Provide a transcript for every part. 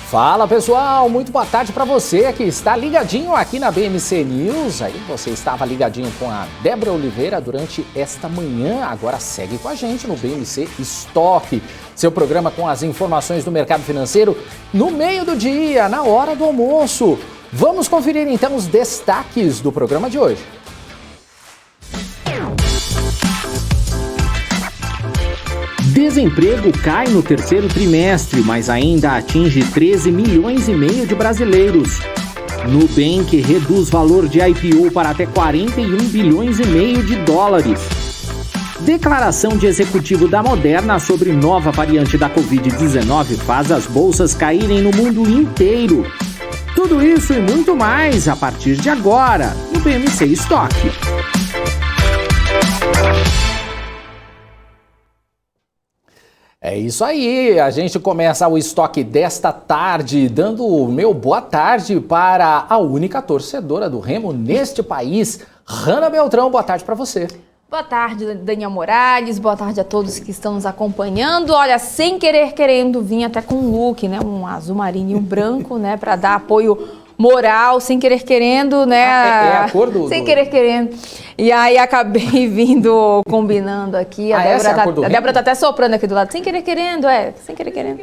Fala pessoal, muito boa tarde para você que está ligadinho aqui na BMC News. Aí você estava ligadinho com a Débora Oliveira durante esta manhã, agora segue com a gente no BMC Stock, seu programa com as informações do mercado financeiro no meio do dia, na hora do almoço. Vamos conferir então os destaques do programa de hoje. Desemprego cai no terceiro trimestre, mas ainda atinge 13 milhões e meio de brasileiros. Nubank reduz valor de IPO para até 41 bilhões e meio de dólares. Declaração de executivo da Moderna sobre nova variante da Covid-19 faz as bolsas caírem no mundo inteiro. Tudo isso e muito mais a partir de agora no BMC Stock. É isso aí, a gente começa o estoque desta tarde, dando o meu boa tarde para a única torcedora do Remo neste país, Hanna Beltrão. Boa tarde para você. Boa tarde, Daniel Morales, boa tarde a todos que estão nos acompanhando. Olha, sem querer querendo, vim até com um look, né, um azul marinho e um branco, né, para dar apoio moral, sem querer querendo, né? É a cor do... Sem querer querendo. E aí acabei vindo combinando aqui. A Débora tá até soprando aqui do lado. Sem querer querendo, sem querer querendo.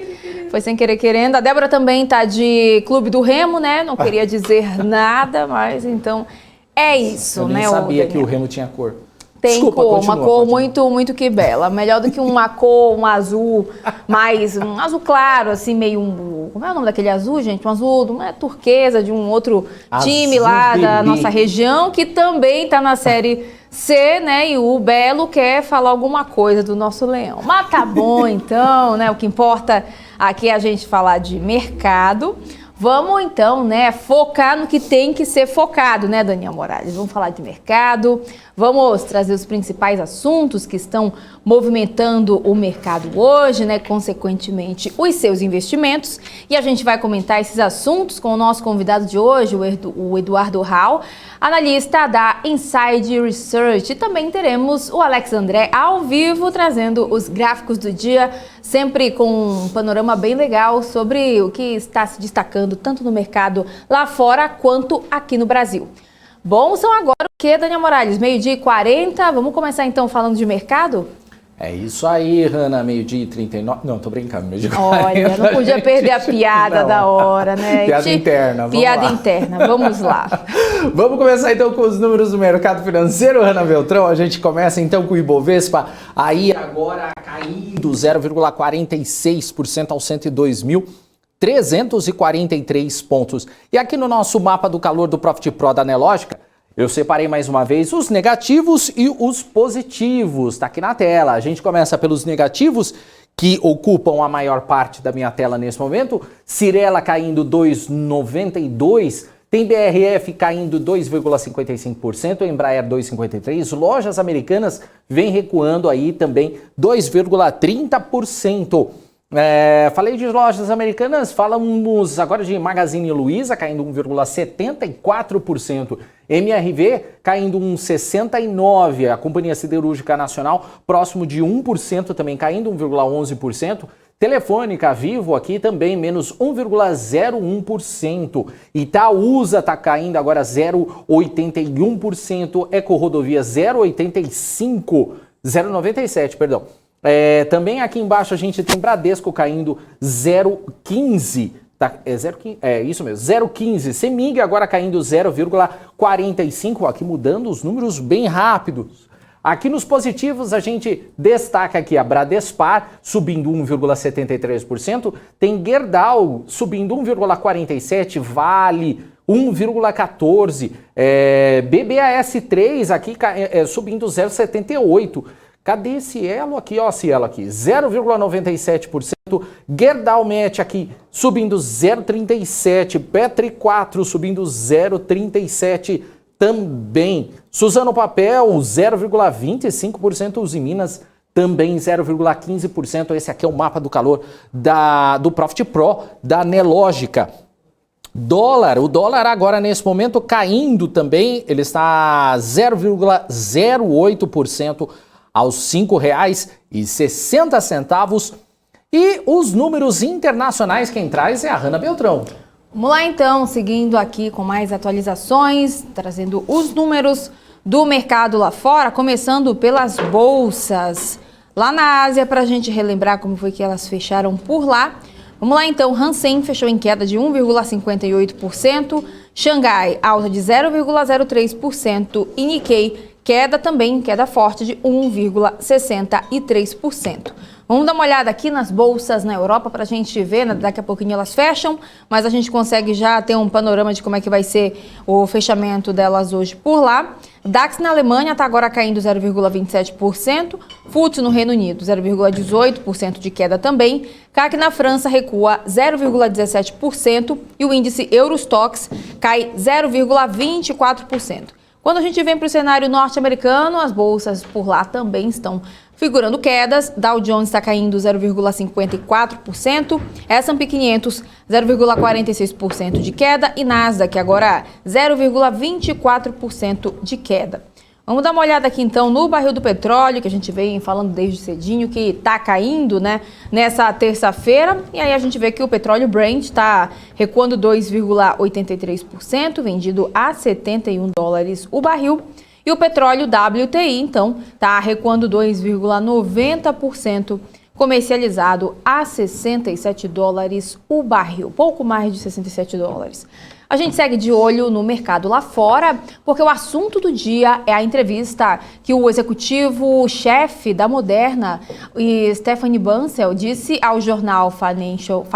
Foi sem querer querendo. A Débora também tá de Clube do Remo, né? Não queria dizer nada, mas então é isso, eu né? Eu nem sabia que o Remo tinha cor. Tem cor, uma cor muito que bela. Melhor do que uma cor, um azul mais, um azul claro, assim, meio como é o nome daquele azul, gente? Um azul, não é turquesa, de um outro time lá da nossa região, que também tá na Série C, né? E o Belo quer falar alguma coisa do nosso leão. Mas tá bom, então, né? O que importa aqui é a gente falar de mercado. Vamos então, né, focar no que tem que ser focado, né, Daniel Morales? Vamos falar de mercado, vamos trazer os principais assuntos que estão movimentando o mercado hoje, né, consequentemente os seus investimentos. E a gente vai comentar esses assuntos com o nosso convidado de hoje, o Eduardo Rau, analista da Inside Research. E também teremos o Alex André ao vivo, trazendo os gráficos do dia, sempre com um panorama bem legal sobre o que está se destacando tanto no mercado lá fora quanto aqui no Brasil. Bom, são agora o que, Daniel Morales? 12h40, vamos começar então falando de mercado? É isso aí, Hanna, 12h39. Não, tô brincando, 12h40. Olha, não podia perder a piada da hora, né? Piada interna, vamos lá. Vamos começar então com os números do mercado financeiro, Hanna Beltrão. A gente começa então com o Ibovespa, aí agora caindo 0,46% aos 102.343 pontos. E aqui no nosso mapa do calor do Profit Pro da Nelogica, eu separei mais uma vez os negativos e os positivos, tá aqui na tela. A gente começa pelos negativos, que ocupam a maior parte da minha tela nesse momento. Cirela caindo 2,92%, tem BRF caindo 2,55%, Embraer 2,53%, Lojas Americanas vem recuando aí também 2,30%. Falei de Lojas Americanas, falamos agora de Magazine Luiza caindo 1,74%, MRV caindo 1,69%, a Companhia Siderúrgica Nacional próximo de 1%, também caindo 1,11%, Telefônica, Vivo aqui também menos 1,01%, Itaúsa está caindo agora 0,81%, Ecorodovias 0,97%, perdão. Também aqui embaixo a gente tem Bradesco caindo 0,15%, tá? Isso mesmo, 0,15%. Semig agora caindo 0,45%, aqui mudando os números bem rápidos. Aqui nos positivos a gente destaca aqui a Bradespar subindo 1,73%, tem Gerdau subindo 1,47%, Vale 1,14%, BBAS3 aqui subindo 0,78%. Cadê esse Cielo aqui? Ó, Cielo aqui, 0,97%. Gerdau Met aqui subindo 0,37%. Petri 4 subindo 0,37% também. Suzano Papel 0,25%. Usiminas também 0,15%. Esse aqui é o mapa do calor do Profit Pro da Nelogica. O dólar agora nesse momento caindo também, ele está 0,08% aos R$ 5,60. E os números internacionais quem traz é a Hanna Beltrão. Vamos lá então, seguindo aqui com mais atualizações, trazendo os números do mercado lá fora, começando pelas bolsas lá na Ásia, para a gente relembrar como foi que elas fecharam por lá. Vamos lá então, Hang Seng fechou em queda de 1,58%, Xangai alta de 0,03% e Nikkei queda forte de 1,63%. Vamos dar uma olhada aqui nas bolsas na Europa para a gente ver, né? Daqui a pouquinho elas fecham, mas a gente consegue já ter um panorama de como é que vai ser o fechamento delas hoje por lá. DAX na Alemanha está agora caindo 0,27%, FTSE no Reino Unido 0,18% de queda também, CAC na França recua 0,17% e o índice Eurostoxx cai 0,24%. Quando a gente vem para o cenário norte-americano, as bolsas por lá também estão figurando quedas. Dow Jones está caindo 0,54%, S&P 500 0,46% de queda e Nasdaq agora 0,24% de queda. Vamos dar uma olhada aqui então no barril do petróleo, que a gente vem falando desde cedinho, que está caindo, né, nessa terça-feira. E aí a gente vê que o petróleo Brent está recuando 2,83%, vendido a $71 o barril. E o petróleo WTI, então, está recuando 2,90%, comercializado a $67 o barril, pouco mais de $67. A gente segue de olho no mercado lá fora, porque o assunto do dia é a entrevista que o executivo-chefe da Moderna, Stephanie Bancel, disse ao jornal Financial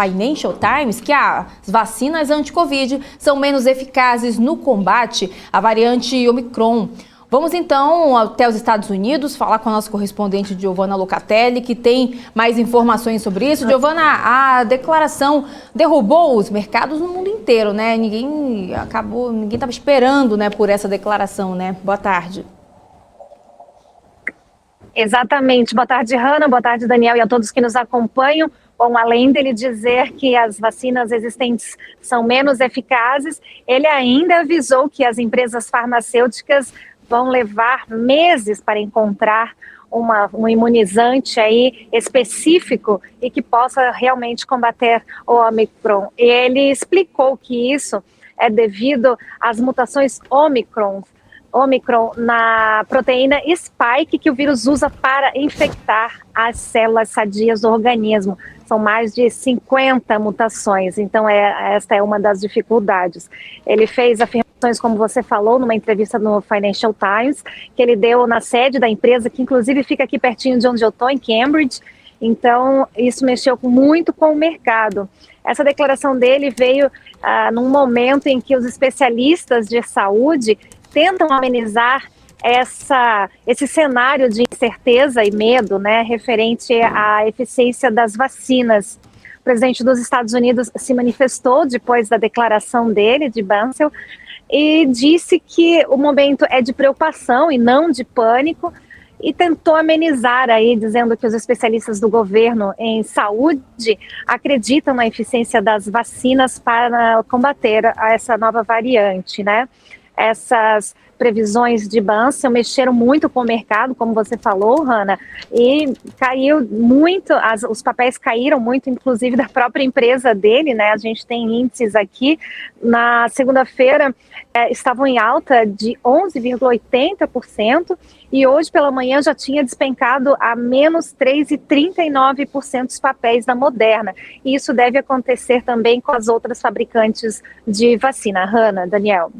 Times que as vacinas anti-Covid são menos eficazes no combate à variante Omicron. Vamos então até os Estados Unidos falar com a nossa correspondente Giovanna Locatelli, que tem mais informações sobre isso. Giovanna, a declaração derrubou os mercados no mundo inteiro, né? Ninguém estava esperando, né, por essa declaração, né? Boa tarde. Exatamente. Boa tarde, Hanna. Boa tarde, Daniel, e a todos que nos acompanham. Bom, além dele dizer que as vacinas existentes são menos eficazes, ele ainda avisou que as empresas farmacêuticas vão levar meses para encontrar um imunizante aí específico e que possa realmente combater o Omicron. E ele explicou que isso é devido às mutações Omicron na proteína Spike que o vírus usa para infectar as células sadias do organismo. São mais de 50 mutações, então esta é uma das dificuldades. Ele fez afirmações, como você falou, numa entrevista no Financial Times, que ele deu na sede da empresa, que inclusive fica aqui pertinho de onde eu estou, em Cambridge. Então, isso mexeu muito com o mercado. Essa declaração dele veio num momento em que os especialistas de saúde tentam amenizar esse cenário de incerteza e medo, né, referente à eficiência das vacinas. O presidente dos Estados Unidos se manifestou depois da declaração dele, de Bancel, e disse que o momento é de preocupação e não de pânico, e tentou amenizar aí, dizendo que os especialistas do governo em saúde acreditam na eficiência das vacinas para combater essa nova variante, né? Essas previsões de Bancel mexeram muito com o mercado, como você falou, Hanna, e caiu muito, os papéis caíram muito, inclusive da própria empresa dele, né? A gente tem índices aqui, na segunda-feira estavam em alta de 11,80% e hoje pela manhã já tinha despencado a menos 3,39% dos papéis da Moderna. E isso deve acontecer também com as outras fabricantes de vacina. Hanna, Daniel.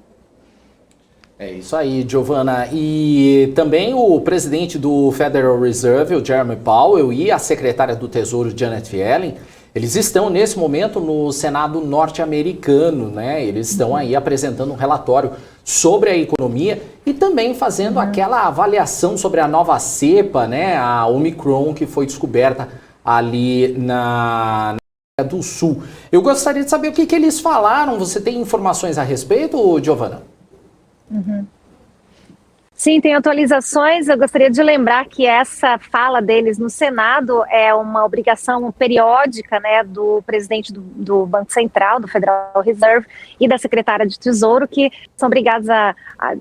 É isso aí, Giovanna. E também o presidente do Federal Reserve, o Jerome Powell, e a secretária do Tesouro, Janet Yellen, eles estão nesse momento no Senado norte-americano, né? Eles estão aí apresentando um relatório sobre a economia e também fazendo aquela avaliação sobre a nova cepa, né? A Omicron, que foi descoberta ali na África do Sul. Eu gostaria de saber o que eles falaram. Você tem informações a respeito, Giovanna? Sim, tem atualizações. Eu gostaria de lembrar que essa fala deles no Senado é uma obrigação periódica, né, do presidente do Banco Central, do Federal Reserve, e da secretária de Tesouro, que são obrigados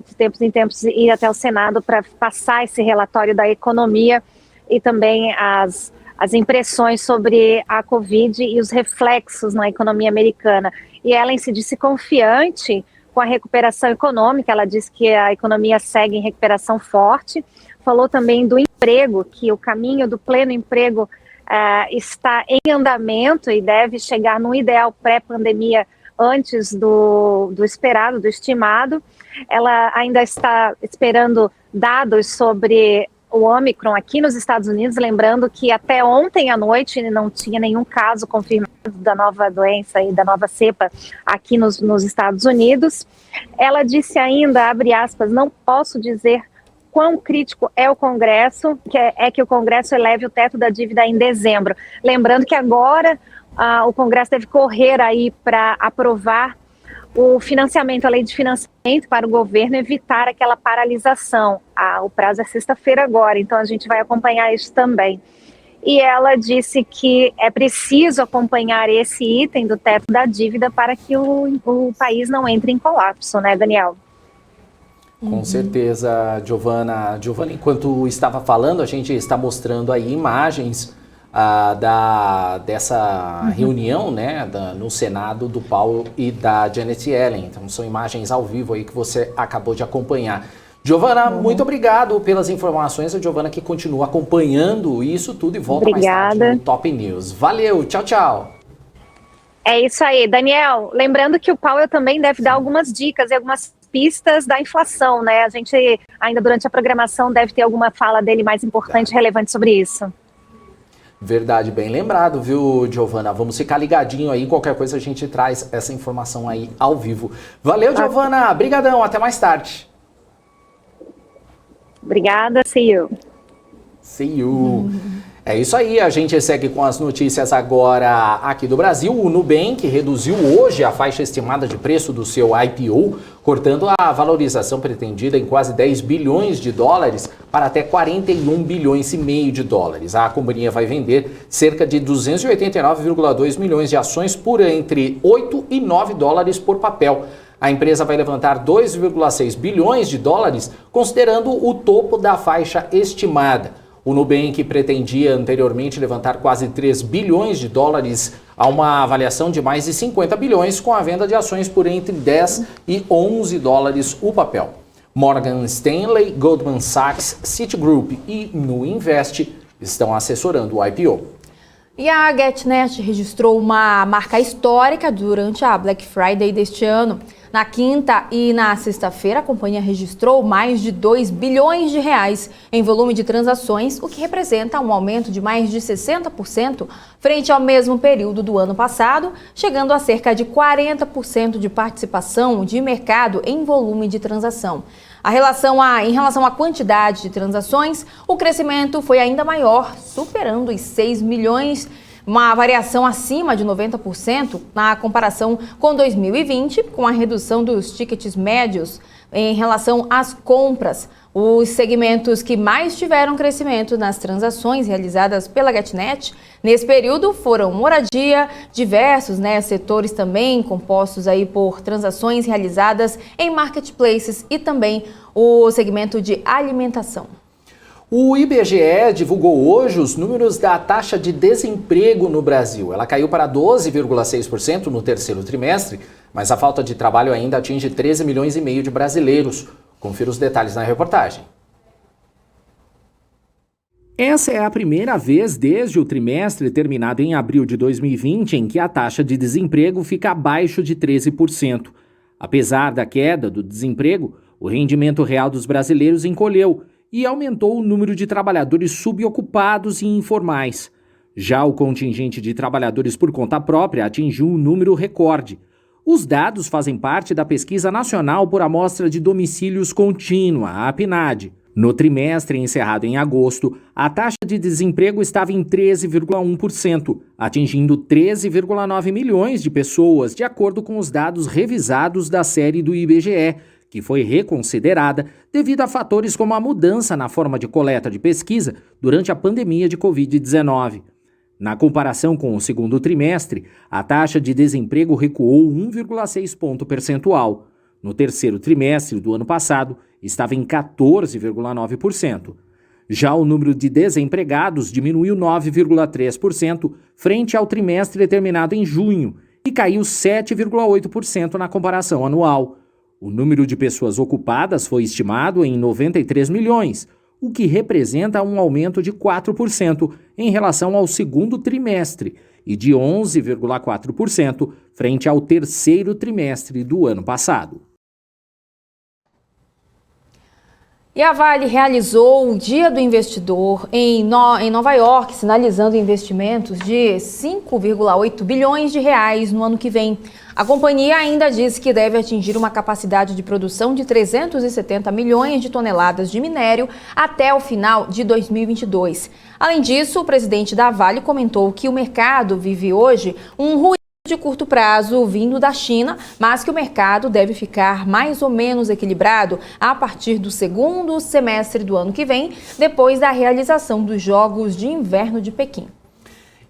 de tempos em tempos ir até o Senado para passar esse relatório da economia e também as as impressões sobre a Covid e os reflexos na economia americana. E Yellen se disse confiante com a recuperação econômica, ela disse que a economia segue em recuperação forte, falou também do emprego, que o caminho do pleno emprego está em andamento e deve chegar no ideal pré-pandemia antes do esperado, do estimado. Ela ainda está esperando dados sobre o Ômicron aqui nos Estados Unidos, lembrando que até ontem à noite não tinha nenhum caso confirmado da nova doença e da nova cepa aqui nos Estados Unidos. Ela disse ainda, abre aspas, não posso dizer quão crítico é o Congresso, que o Congresso eleve o teto da dívida em dezembro. Lembrando que agora o Congresso deve correr aí para aprovar o financiamento, a lei de financiamento para o governo evitar aquela paralisação. O prazo é sexta-feira agora, então a gente vai acompanhar isso também. E ela disse que é preciso acompanhar esse item do teto da dívida para que o país não entre em colapso, né, Daniel? Com certeza, Giovana. Giovana, enquanto estava falando, a gente está mostrando aí imagens dessa reunião, né, no Senado do Powell e da Janet Yellen. Então são imagens ao vivo aí que você acabou de acompanhar. Giovana, muito obrigado pelas informações. A Giovana que continua acompanhando isso tudo e volta mais tarde no Top News. Valeu, tchau, tchau. É isso aí, Daniel. Lembrando que o Powell também deve dar algumas dicas e algumas pistas da inflação, né? A gente ainda durante a programação deve ter alguma fala dele mais importante, relevante sobre isso. Verdade, bem lembrado, viu, Giovana? Vamos ficar ligadinho aí, qualquer coisa a gente traz essa informação aí ao vivo. Valeu, Giovana, brigadão, até mais tarde. Obrigada, see you. See you. É isso aí, a gente segue com as notícias agora aqui do Brasil. O Nubank reduziu hoje a faixa estimada de preço do seu IPO, cortando a valorização pretendida em quase 10 bilhões de dólares para até 41 bilhões e meio de dólares. A companhia vai vender cerca de 289,2 milhões de ações por entre 8 e 9 dólares por papel. A empresa vai levantar 2,6 bilhões de dólares, considerando o topo da faixa estimada. O Nubank pretendia anteriormente levantar quase 3 bilhões de dólares a uma avaliação de mais de 50 bilhões com a venda de ações por entre 10 e 11 dólares o papel. Morgan Stanley, Goldman Sachs, Citigroup e Nuinvest estão assessorando o IPO. E a GetNet registrou uma marca histórica durante a Black Friday deste ano. Na quinta e na sexta-feira, a companhia registrou mais de 2 bilhões de reais em volume de transações, o que representa um aumento de mais de 60% frente ao mesmo período do ano passado, chegando a cerca de 40% de participação de mercado em volume de transação. Em relação à quantidade de transações, o crescimento foi ainda maior, superando os 6 milhões, uma variação acima de 90% na comparação com 2020, com a redução dos tickets médios em relação às compras. Os segmentos que mais tiveram crescimento nas transações realizadas pela GetNet nesse período foram moradia, diversos setores também compostos aí por transações realizadas em marketplaces e também o segmento de alimentação. O IBGE divulgou hoje os números da taxa de desemprego no Brasil. Ela caiu para 12,6% no terceiro trimestre, mas a falta de trabalho ainda atinge 13 milhões e meio de brasileiros. Confira os detalhes na reportagem. Essa é a primeira vez desde o trimestre terminado em abril de 2020 em que a taxa de desemprego fica abaixo de 13%. Apesar da queda do desemprego, o rendimento real dos brasileiros encolheu e aumentou o número de trabalhadores subocupados e informais. Já o contingente de trabalhadores por conta própria atingiu um número recorde. Os dados fazem parte da Pesquisa Nacional por Amostra de Domicílios Contínua, a PNAD. No trimestre encerrado em agosto, a taxa de desemprego estava em 13,1%, atingindo 13,9 milhões de pessoas, de acordo com os dados revisados da série do IBGE, que foi reconsiderada devido a fatores como a mudança na forma de coleta de pesquisa durante a pandemia de Covid-19. Na comparação com o segundo trimestre, a taxa de desemprego recuou 1,6 ponto percentual. No terceiro trimestre do ano passado, estava em 14,9%. Já o número de desempregados diminuiu 9,3% frente ao trimestre terminado em junho e caiu 7,8% na comparação anual. O número de pessoas ocupadas foi estimado em 93 milhões, o que representa um aumento de 4% em relação ao segundo trimestre e de 11,4% frente ao terceiro trimestre do ano passado. E a Vale realizou o Dia do Investidor em Nova York, sinalizando investimentos de 5,8 bilhões de reais no ano que vem. A companhia ainda disse que deve atingir uma capacidade de produção de 370 milhões de toneladas de minério até o final de 2022. Além disso, o presidente da Vale comentou que o mercado vive hoje um ruído de curto prazo vindo da China, mas que o mercado deve ficar mais ou menos equilibrado a partir do segundo semestre do ano que vem, depois da realização dos Jogos de Inverno de Pequim.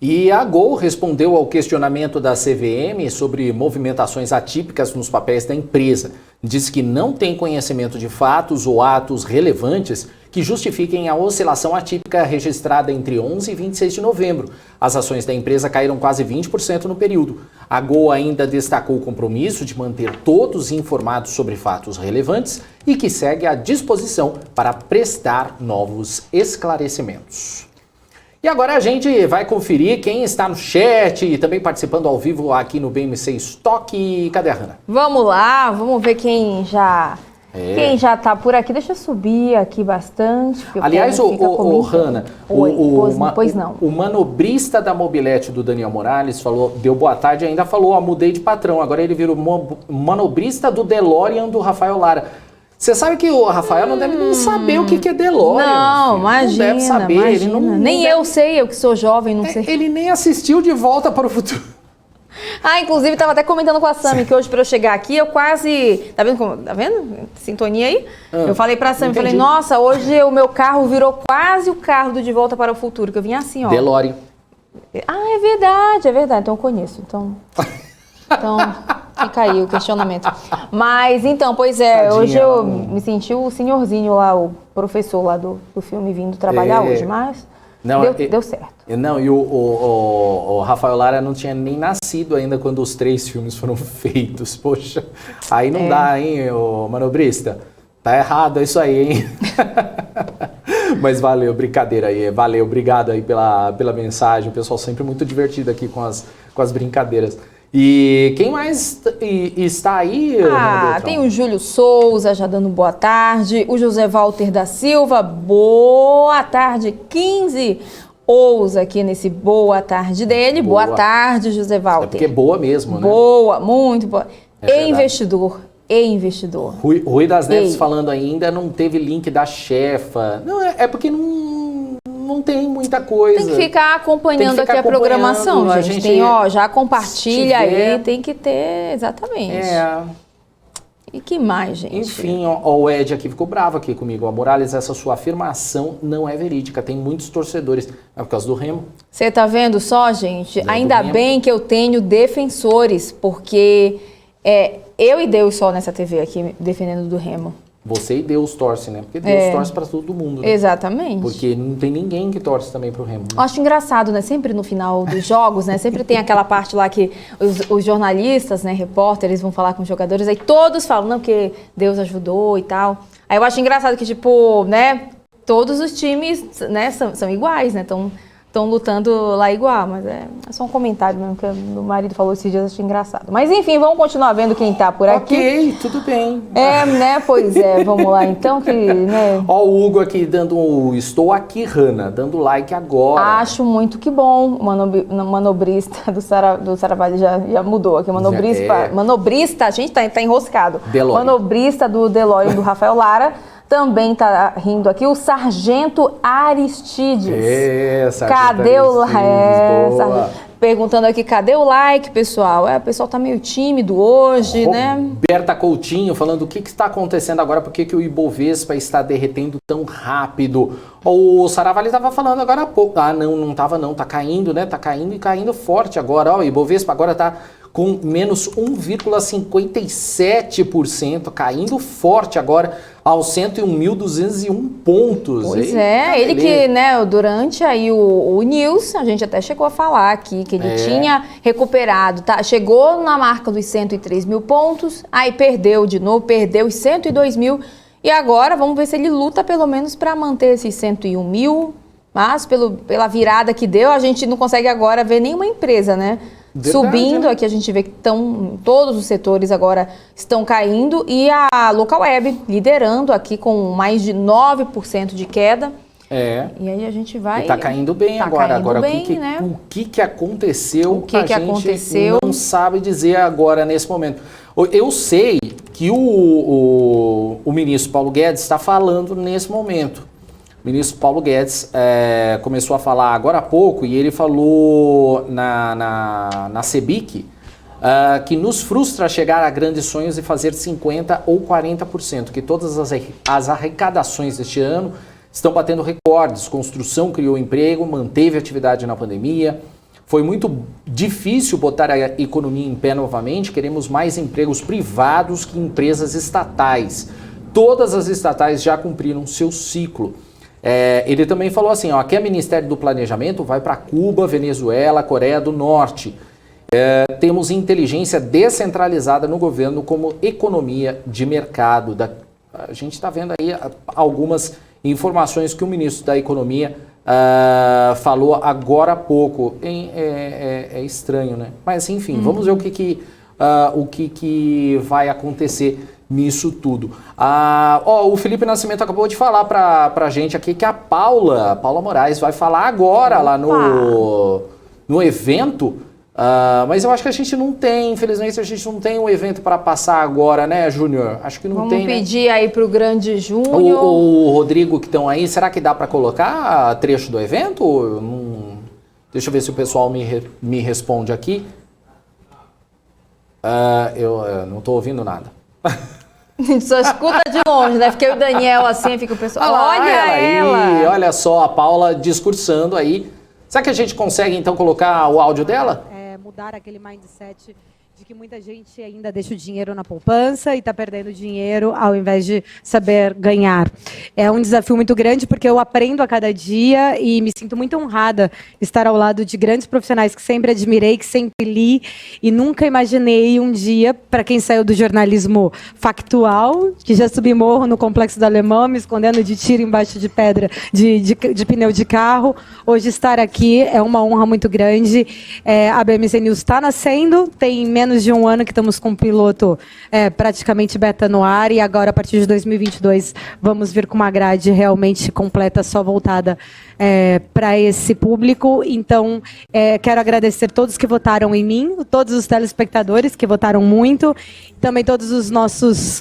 E a Gol respondeu ao questionamento da CVM sobre movimentações atípicas nos papéis da empresa. Disse que não tem conhecimento de fatos ou atos relevantes que justifiquem a oscilação atípica registrada entre 11 e 26 de novembro. As ações da empresa caíram quase 20% no período. A Gol ainda destacou o compromisso de manter todos informados sobre fatos relevantes e que segue à disposição para prestar novos esclarecimentos. E agora a gente vai conferir quem está no chat e também participando ao vivo aqui no BMC Stock. Cadê a Hanna? Vamos lá, vamos ver quem já tá por aqui. Deixa eu subir aqui bastante. Aliás, o Hanna, pois não. O manobrista da mobilete do Daniel Morales falou, deu boa tarde e ainda falou, mudei de patrão. Agora ele vira o manobrista do DeLorean do Rafael Lara. Você sabe que o Rafael não deve nem saber o que é DeLorean. Não, imagina, não deve saber. Imagina. Ele não nem deve... eu sei, eu que sou jovem, não sei. Ele nem assistiu De Volta para o Futuro. Inclusive, estava até comentando com a Sami que hoje para eu chegar aqui, eu quase... Tá vendo? Sintonia aí? Eu falei pra Sami, falei, nossa, hoje o meu carro virou quase o carro do De Volta para o Futuro, que eu vim assim, ó. DeLorean. É verdade. Então eu conheço. Então fica aí o questionamento. Mas então, pois é, tadinha, hoje eu me senti o senhorzinho lá, o professor lá do filme vindo trabalhar hoje, mas deu certo. Não, e o Rafael Lara não tinha nem nascido ainda quando os 3 filmes foram feitos. Poxa, aí não dá, hein, ô manobrista? Tá errado isso aí, hein? Mas valeu, brincadeira aí. Valeu, obrigado aí pela mensagem. O pessoal sempre muito divertido aqui com as brincadeiras. E quem mais está aí? Tem o Júlio Souza já dando boa tarde, o José Walter da Silva, boa tarde, 15 ousa aqui nesse boa tarde dele, boa tarde, José Walter. É porque é boa mesmo, né? Boa, muito boa. Investidor. Rui das Neves falando ainda, não teve link da chefa. Não, é porque não tem muita coisa. Tem que ficar acompanhando aqui a programação, gente. Tem, já compartilha aí, tem que ter, exatamente. E que mais, gente? Enfim, o Ed aqui ficou bravo aqui comigo. A Morales, essa sua afirmação não é verídica. Tem muitos torcedores. É por causa do Remo. Você tá vendo só, gente? Ainda bem que eu tenho defensores, porque eu e Deus só nessa TV aqui defendendo do Remo. Você e Deus torce, né? Porque Deus torce para todo mundo, né? Exatamente. Porque não tem ninguém que torce também pro Remo. Né? Eu acho engraçado, né? Sempre no final dos jogos, né? Sempre tem aquela parte lá que os jornalistas, né? Repórteres vão falar com os jogadores, aí todos falam, não, porque Deus ajudou e tal. Aí eu acho engraçado que, tipo, né? Todos os times, né? São iguais, né? Estão lutando lá igual, mas é só um comentário mesmo que meu marido falou esses dias, achei engraçado. Mas enfim, vamos continuar vendo quem tá por aqui. Ok, tudo bem. Né? Pois é, vamos lá então que, né? Ó, o Hugo aqui dando estou aqui, Hanna, dando like agora. Acho muito que bom. O manobrista do Saravali já mudou aqui. Manobrista, a gente tá enroscado. DeLorean. Manobrista do DeLorean do Rafael Lara. Também tá rindo aqui o Sargento Aristides. Cadê o like? Perguntando aqui, cadê o like, pessoal? O pessoal tá meio tímido hoje, né? Berta Coutinho falando o que está acontecendo agora, por que o Ibovespa está derretendo tão rápido? O Saravali estava falando agora há pouco. Não tava não, tá caindo, né? Tá caindo e caindo forte agora. O Ibovespa agora tá com menos 1,57%, caindo forte agora. aos 101.201 pontos. Pois ele que, né, durante aí o News, a gente até chegou a falar aqui que ele tinha recuperado, chegou na marca dos 103 mil pontos, aí perdeu de novo, perdeu os 102 mil, e agora vamos ver se ele luta pelo menos para manter esses 101 mil, mas pela virada que deu, a gente não consegue agora ver nenhuma empresa, né? Verdade, subindo, aqui a gente vê que todos os setores agora estão caindo e a Local Web liderando aqui com mais de 9% de queda. E aí a gente vai... Está caindo bem agora. Agora, né? O que aconteceu? O que aconteceu? Não sabe dizer agora, nesse momento. Eu sei que o ministro Paulo Guedes está falando nesse momento. O ministro Paulo Guedes começou a falar agora há pouco e ele falou na CEBIC que nos frustra chegar a grandes sonhos e fazer 50% ou 40%, que todas as arrecadações deste ano estão batendo recordes. Construção criou emprego, manteve atividade na pandemia. Foi muito difícil botar a economia em pé novamente. Queremos mais empregos privados que empresas estatais. Todas as estatais já cumpriram seu ciclo. Ele também falou assim, aqui é Ministério do Planejamento, vai para Cuba, Venezuela, Coreia do Norte. Temos inteligência descentralizada no governo como economia de mercado. A gente está vendo aí algumas informações que o ministro da Economia falou agora há pouco. É estranho, né? Mas enfim, vamos ver o que vai acontecer nisso tudo. O Felipe Nascimento acabou de falar pra gente aqui que a Paula Moraes vai falar agora lá no evento, mas eu acho que a gente não tem, infelizmente a gente não tem um evento para passar agora, né, Júnior? Acho que não tem. Vamos pedir aí pro grande Júnior. O Rodrigo que estão aí, será que dá para colocar trecho do evento? Deixa eu ver se o pessoal me responde aqui. Eu não estou ouvindo nada. Só escuta de longe, né? Fiquei o Daniel assim, fica o pessoal. Olha ela! Olha só a Paula discursando aí. Será que a gente consegue então colocar o áudio dela? Mudar aquele mindset de que muita gente ainda deixa o dinheiro na poupança e está perdendo dinheiro ao invés de saber ganhar. É um desafio muito grande porque eu aprendo a cada dia e me sinto muito honrada estar ao lado de grandes profissionais que sempre admirei, que sempre li e nunca imaginei um dia, para quem saiu do jornalismo factual, que já subi morro no Complexo do Alemão, me escondendo de tiro embaixo de pedra, de pneu de carro, hoje estar aqui é uma honra muito grande. A BMC News está nascendo, tem menos de um ano que estamos com o piloto praticamente beta no ar e agora, a partir de 2022, vamos vir com uma grade realmente completa, só voltada para esse público. Então, quero agradecer todos que votaram em mim, todos os telespectadores que votaram muito, também todos os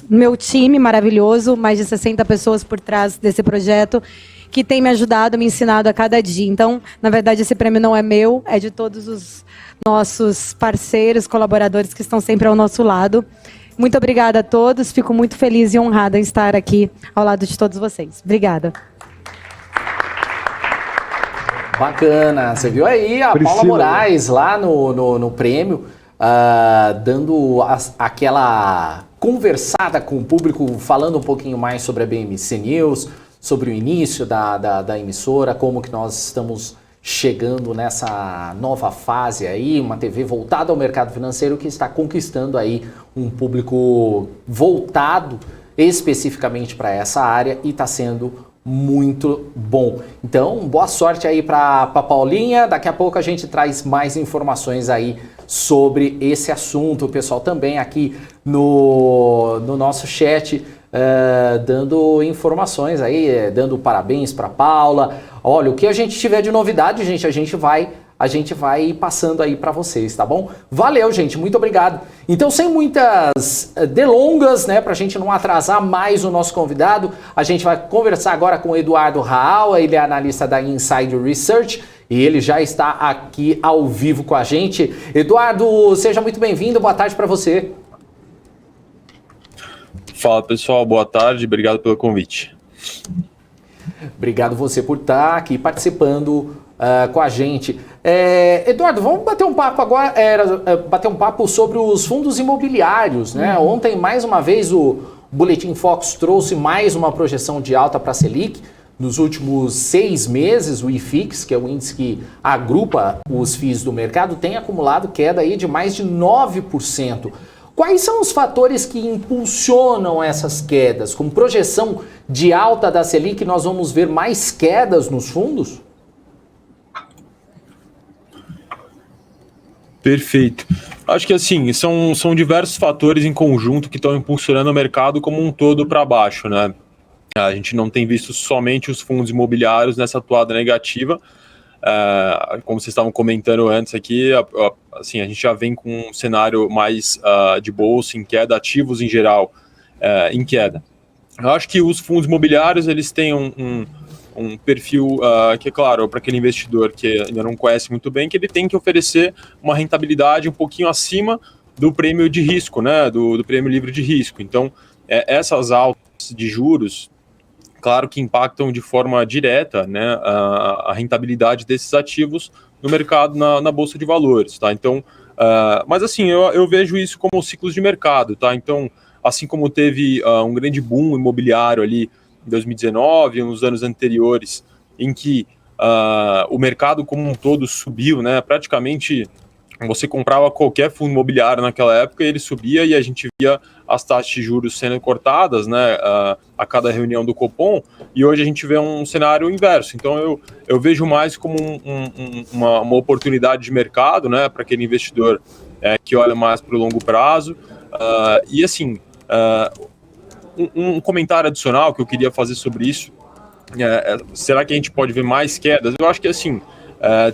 meu time maravilhoso, mais de 60 pessoas por trás desse projeto, que tem me ajudado, me ensinado a cada dia. Então, na verdade, esse prêmio não é meu, é de todos os nossos parceiros, colaboradores que estão sempre ao nosso lado. Muito obrigada a todos, fico muito feliz e honrada em estar aqui ao lado de todos vocês. Obrigada. Bacana, você viu aí a Paula Moraes lá no prêmio, dando aquela conversada com o público, falando um pouquinho mais sobre a BMC News, sobre o início da emissora, como que nós estamos chegando nessa nova fase aí, uma TV voltada ao mercado financeiro que está conquistando aí um público voltado especificamente para essa área e está sendo muito bom. Então, boa sorte aí para Paulinha. Daqui a pouco a gente traz mais informações aí sobre esse assunto. O pessoal também aqui no nosso chat dando informações aí, dando parabéns para Paula. Olha, o que a gente tiver de novidade, gente, a gente vai passando aí para vocês, tá bom? Valeu, gente, muito obrigado. Então, sem muitas delongas, né, pra gente não atrasar mais o nosso convidado, a gente vai conversar agora com o Eduardo Raal, ele é analista da Inside Research e ele já está aqui ao vivo com a gente. Eduardo, seja muito bem-vindo, boa tarde para você. Fala, pessoal, boa tarde, obrigado pelo convite. Obrigado você por estar aqui participando com a gente. Eduardo, vamos bater um papo agora, bater um papo sobre os fundos imobiliários, né? Ontem, mais uma vez, o O Boletim Fox trouxe mais uma projeção de alta para a Selic. Nos últimos 6 meses, o IFIX, que é o índice que agrupa os FIIs do mercado, tem acumulado queda aí de mais de 9%. Quais são os fatores que impulsionam essas quedas? Com projeção de alta da Selic, nós vamos ver mais quedas nos fundos? Perfeito. Acho que assim, são diversos fatores em conjunto que estão impulsionando o mercado como um todo para baixo, né? A gente não tem visto somente os fundos imobiliários nessa atuada negativa. Como vocês estavam comentando antes aqui, assim, a gente já vem com um cenário mais de bolsa em queda, ativos em geral em queda. Eu acho que os fundos imobiliários eles têm um perfil que, é claro, para aquele investidor que ainda não conhece muito bem, que ele tem que oferecer uma rentabilidade um pouquinho acima do prêmio de risco, né, do prêmio livre de risco. Então, essas altas de juros, claro que impactam de forma direta, né, a rentabilidade desses ativos no mercado, na Bolsa de Valores, tá? Então, mas assim, eu vejo isso como ciclos de mercado, tá? Então, assim como teve um grande boom imobiliário ali em 2019, nos anos anteriores, em que o mercado como um todo subiu, né? Praticamente você comprava qualquer fundo imobiliário naquela época e ele subia e a gente via as taxas de juros sendo cortadas, né, a cada reunião do Copom, e hoje a gente vê um cenário inverso. Então eu vejo mais como uma oportunidade de mercado, né, para aquele investidor que olha mais para o longo prazo. E assim, um comentário adicional que eu queria fazer sobre isso, será que a gente pode ver mais quedas? Eu acho que assim,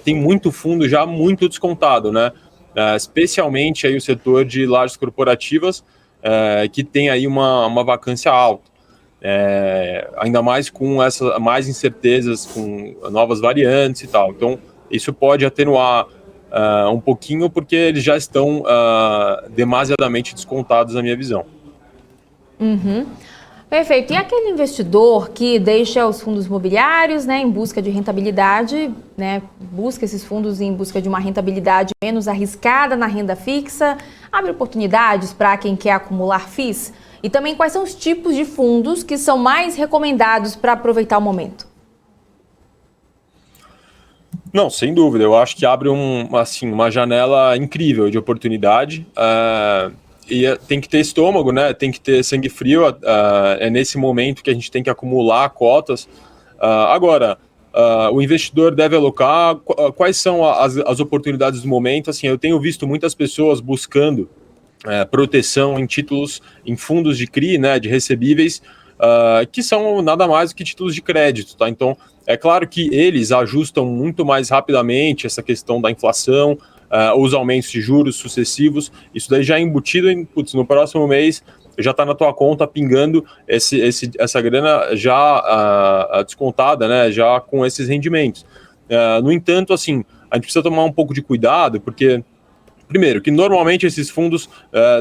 tem muito fundo já muito descontado, né? Especialmente aí o setor de lajes corporativas, que tem aí uma vacância alta. Ainda mais com essas mais incertezas, com novas variantes e tal. Então, isso pode atenuar um pouquinho, porque eles já estão demasiadamente descontados na minha visão. Uhum. Perfeito. E aquele investidor que deixa os fundos imobiliários, né, em busca de rentabilidade, né, busca esses fundos em busca de uma rentabilidade menos arriscada na renda fixa, abre oportunidades para quem quer acumular FIIs? E também quais são os tipos de fundos que são mais recomendados para aproveitar o momento? Não, sem dúvida. Eu acho que abre uma janela incrível de oportunidade. E tem que ter estômago, né? Tem que ter sangue frio. É nesse momento que a gente tem que acumular cotas. Agora, o investidor deve alocar. Quais são as oportunidades do momento? Assim, eu tenho visto muitas pessoas buscando proteção em títulos, em fundos de CRI, né? De recebíveis, que são nada mais do que títulos de crédito, tá? Então, é claro que eles ajustam muito mais rapidamente essa questão da inflação, os aumentos de juros sucessivos. Isso daí já é embutido no próximo mês já está na tua conta pingando essa grana já descontada, né, já com esses rendimentos. No entanto, assim, a gente precisa tomar um pouco de cuidado, porque, primeiro, que normalmente esses fundos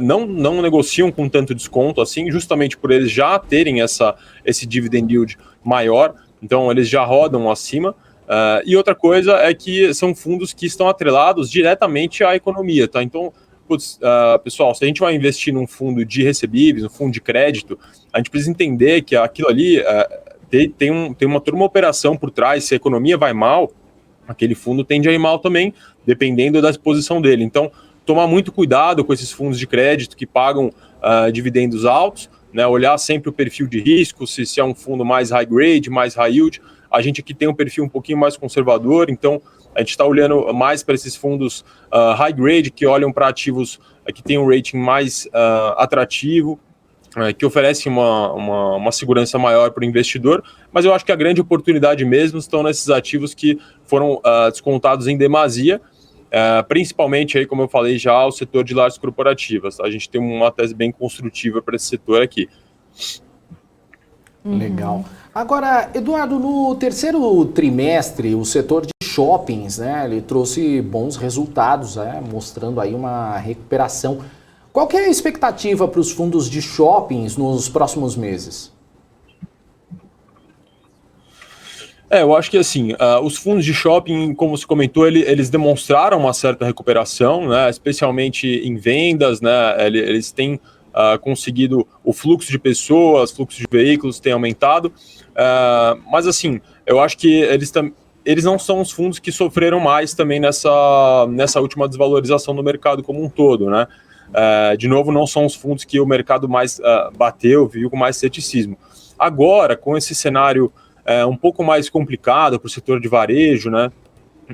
não negociam com tanto desconto assim, justamente por eles já terem esse dividend yield maior, então eles já rodam acima. E outra coisa é que são fundos que estão atrelados diretamente à economia, tá? Então, pessoal, se a gente vai investir num fundo de recebíveis, num fundo de crédito, a gente precisa entender que aquilo ali tem toda uma operação por trás. Se a economia vai mal, aquele fundo tende a ir mal também, dependendo da exposição dele. Então, tomar muito cuidado com esses fundos de crédito que pagam dividendos altos, né? Olhar sempre o perfil de risco, se é um fundo mais high grade, mais high yield. A gente aqui tem um perfil um pouquinho mais conservador, então a gente está olhando mais para esses fundos high grade, que olham para ativos que têm um rating mais atrativo, que oferecem uma segurança maior para o investidor, mas eu acho que a grande oportunidade mesmo estão nesses ativos que foram descontados em demasia, principalmente, aí, como eu falei já, o setor de lajes corporativas. A gente tem uma tese bem construtiva para esse setor aqui. Legal. Agora, Eduardo, no terceiro trimestre, o setor de shoppings, né, ele trouxe bons resultados, mostrando aí uma recuperação. Qual que é a expectativa para os fundos de shoppings nos próximos meses? Eu acho que assim, os fundos de shopping, como se comentou, eles demonstraram uma certa recuperação, né, especialmente em vendas, né, eles têm conseguido, o fluxo de pessoas, fluxo de veículos tem aumentado, mas assim, eu acho que eles não são os fundos que sofreram mais também nessa última desvalorização do mercado como um todo, né? De novo, não são os fundos que o mercado mais viu com mais ceticismo. Agora, com esse cenário um pouco mais complicado para o setor de varejo, né?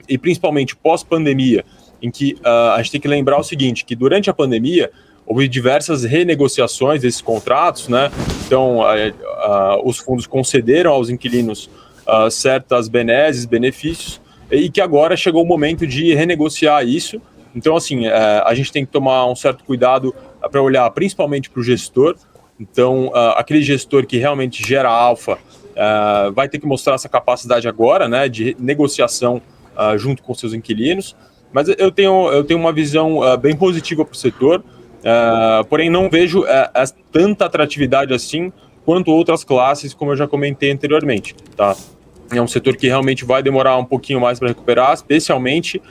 E principalmente pós-pandemia, em que a gente tem que lembrar o seguinte, que durante a pandemia houve diversas renegociações desses contratos, né? Então, os fundos concederam aos inquilinos certas benesses, benefícios, e que agora chegou o momento de renegociar isso. Então, assim, a gente tem que tomar um certo cuidado para olhar principalmente para o gestor. Então, aquele gestor que realmente gera alfa vai ter que mostrar essa capacidade agora, né, de negociação junto com seus inquilinos. Mas eu tenho uma visão bem positiva para o setor, porém não vejo tanta atratividade assim quanto outras classes, como eu já comentei anteriormente. Tá? É um setor que realmente vai demorar um pouquinho mais para recuperar, especialmente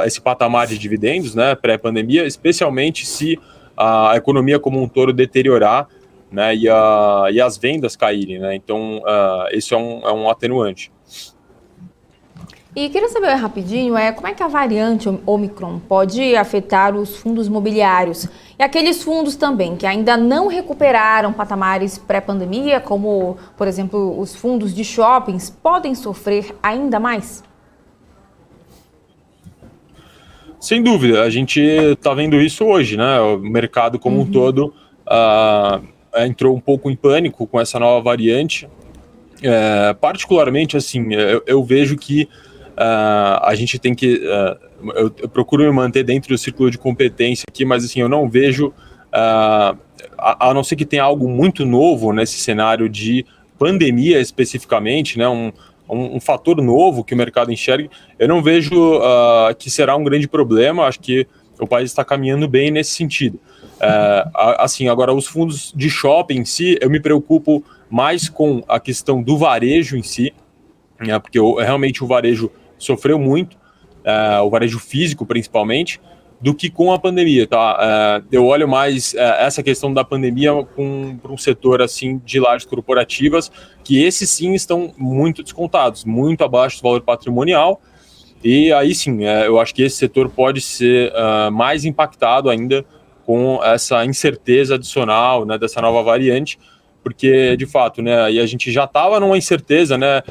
esse patamar de dividendos, né, pré-pandemia, especialmente se a economia como um todo deteriorar, né, e as vendas caírem. Né? Então, esse é um atenuante. E queria saber rapidinho, como é que a variante Omicron pode afetar os fundos imobiliários e aqueles fundos também que ainda não recuperaram patamares pré-pandemia, como, por exemplo, os fundos de shoppings, podem sofrer ainda mais? Sem dúvida, a gente está vendo isso hoje, né? O mercado como um todo entrou um pouco em pânico com essa nova variante. Particularmente, assim, eu vejo que a gente tem que... eu procuro me manter dentro do círculo de competência aqui, mas assim, eu não vejo, a não ser que tenha algo muito novo nesse cenário de pandemia especificamente, né, um fator novo que o mercado enxergue, eu não vejo que será um grande problema. Acho que o país está caminhando bem nesse sentido. Assim, agora, os fundos de shopping em si, eu me preocupo mais com a questão do varejo em si, né, porque realmente o varejo sofreu muito, o varejo físico principalmente, do que com a pandemia, tá? Eu olho mais essa questão da pandemia para um setor assim de lajes corporativas, que esses sim estão muito descontados, muito abaixo do valor patrimonial, e aí sim, eu acho que esse setor pode ser mais impactado ainda com essa incerteza adicional, né, dessa nova variante, porque, de fato, né, aí a gente já estava numa incerteza, né,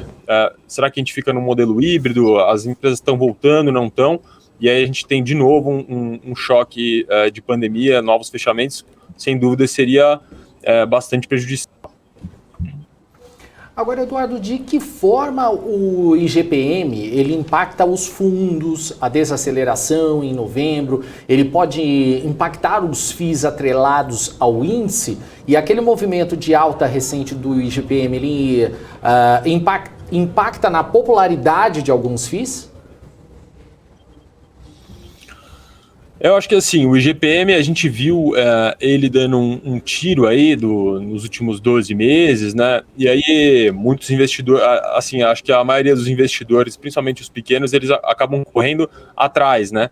será que a gente fica no modelo híbrido, as empresas estão voltando, não estão, e aí a gente tem de novo um choque de pandemia, novos fechamentos, sem dúvida seria bastante prejudicial. Agora, Eduardo, de que forma o IGPM ele impacta os fundos, a desaceleração em novembro? Ele pode impactar os FIIs atrelados ao índice? E aquele movimento de alta recente do IGPM, ele impacta na popularidade de alguns FIIs? Eu acho que assim, o IGPM a gente viu ele dando um tiro aí nos últimos 12 meses, né? E aí muitos investidores, assim, acho que a maioria dos investidores, principalmente os pequenos, eles acabam correndo atrás, né?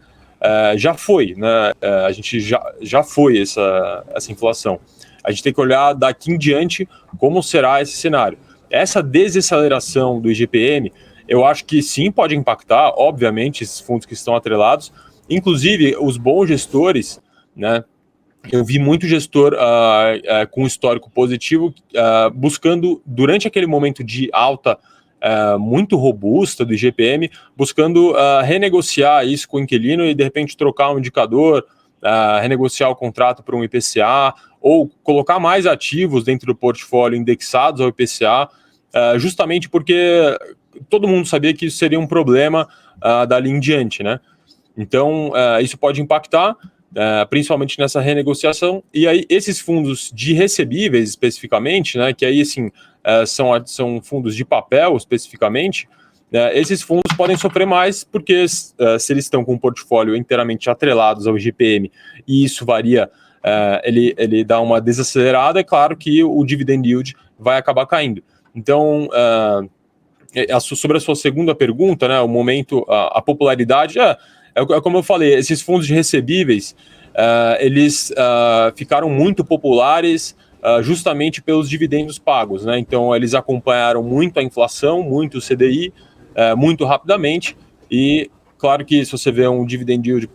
Já foi, né? A gente já foi essa inflação. A gente tem que olhar daqui em diante como será esse cenário. Essa desaceleração do IGPM, eu acho que sim, pode impactar, obviamente, esses fundos que estão atrelados. Inclusive, os bons gestores, né? Eu vi muito gestor com histórico positivo buscando, durante aquele momento de alta muito robusta do IGPM, buscando renegociar isso com o inquilino e, de repente, trocar um indicador, renegociar o contrato para um IPCA, ou colocar mais ativos dentro do portfólio indexados ao IPCA, justamente porque todo mundo sabia que isso seria um problema dali em diante, né? Então, isso pode impactar, principalmente nessa renegociação. E aí, esses fundos de recebíveis, especificamente, né, que aí, assim, são fundos de papel, especificamente, esses fundos podem sofrer mais, porque se eles estão com um portfólio inteiramente atrelados ao IGPM, e isso varia, ele dá uma desacelerada, é claro que o dividend yield vai acabar caindo. Então, sobre a sua segunda pergunta, né, o momento, a popularidade, é como eu falei, esses fundos de recebíveis, eles ficaram muito populares justamente pelos dividendos pagos, né? Então, eles acompanharam muito a inflação, muito o CDI, muito rapidamente, e claro que se você vê um dividend yield,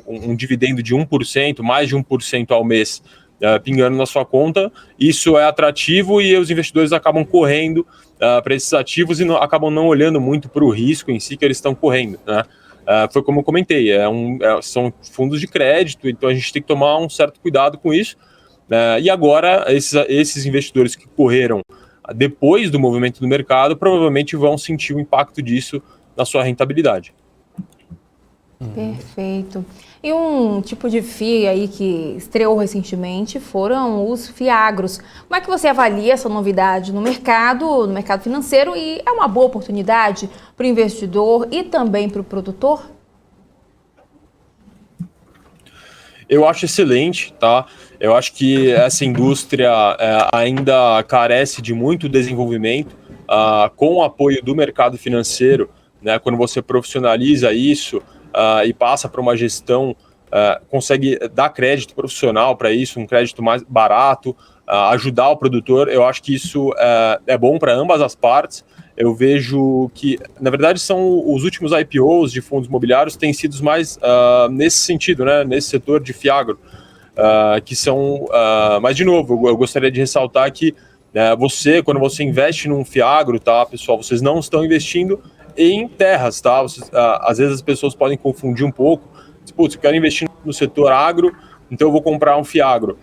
um dividendo de 1%, mais de 1% ao mês, pingando na sua conta, isso é atrativo e os investidores acabam correndo para esses ativos e acabam não olhando muito para o risco em si que eles estão correndo, né? Foi como eu comentei, são fundos de crédito, então a gente tem que tomar um certo cuidado com isso. E agora, esses investidores que correram depois do movimento do mercado, provavelmente vão sentir o impacto disso na sua rentabilidade. Perfeito. E um tipo de FII aí que estreou recentemente foram os FIAGROS. Como é que você avalia essa novidade no mercado financeiro, e é uma boa oportunidade para o investidor e também para o produtor? Eu acho excelente, tá? Eu acho que essa indústria ainda carece de muito desenvolvimento, com o apoio do mercado financeiro, né? Quando você profissionaliza isso e passa para uma gestão, consegue dar crédito profissional para isso, um crédito mais barato, ajudar o produtor, eu acho que isso é bom para ambas as partes. Eu vejo que, na verdade, são os últimos IPOs de fundos imobiliários têm sido mais nesse sentido, né, nesse setor de FIAGRO, que são... mas, de novo, eu gostaria de ressaltar que quando você investe num FIAGRO, tá, pessoal, vocês não estão investindo em terras, tá? Às vezes as pessoas podem confundir um pouco. Putz, eu quero investir no setor agro, então eu vou comprar um FIAGRO.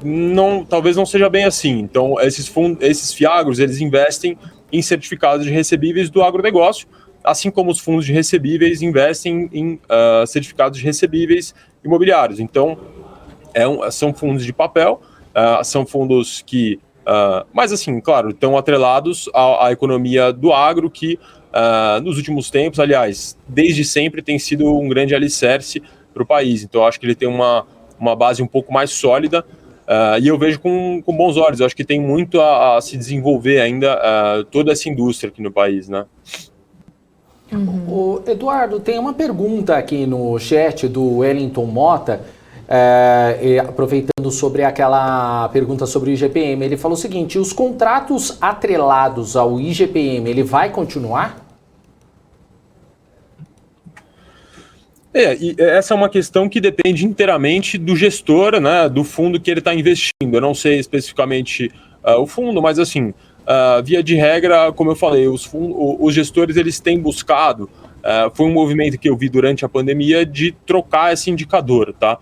Não, talvez não seja bem assim. Então, esses FIAGROs, eles investem em certificados de recebíveis do agronegócio, assim como os fundos de recebíveis investem em certificados de recebíveis imobiliários. Então, são fundos de papel, são fundos que, mas assim, claro, estão atrelados à economia do agro, que nos últimos tempos, aliás, desde sempre tem sido um grande alicerce para o país. Então, eu acho que ele tem uma base um pouco mais sólida, e eu vejo com bons olhos. Eu acho que tem muito a se desenvolver ainda toda essa indústria aqui no país, né? O Eduardo, tem uma pergunta aqui no chat do Wellington Mota, aproveitando sobre aquela pergunta sobre o IGPM. Ele falou o seguinte: os contratos atrelados ao IGPM, ele vai continuar? E essa é uma questão que depende inteiramente do gestor, né, do fundo que ele está investindo. Eu não sei especificamente o fundo, mas assim, via de regra, como eu falei, os gestores eles têm buscado, foi um movimento que eu vi durante a pandemia de trocar esse indicador, tá?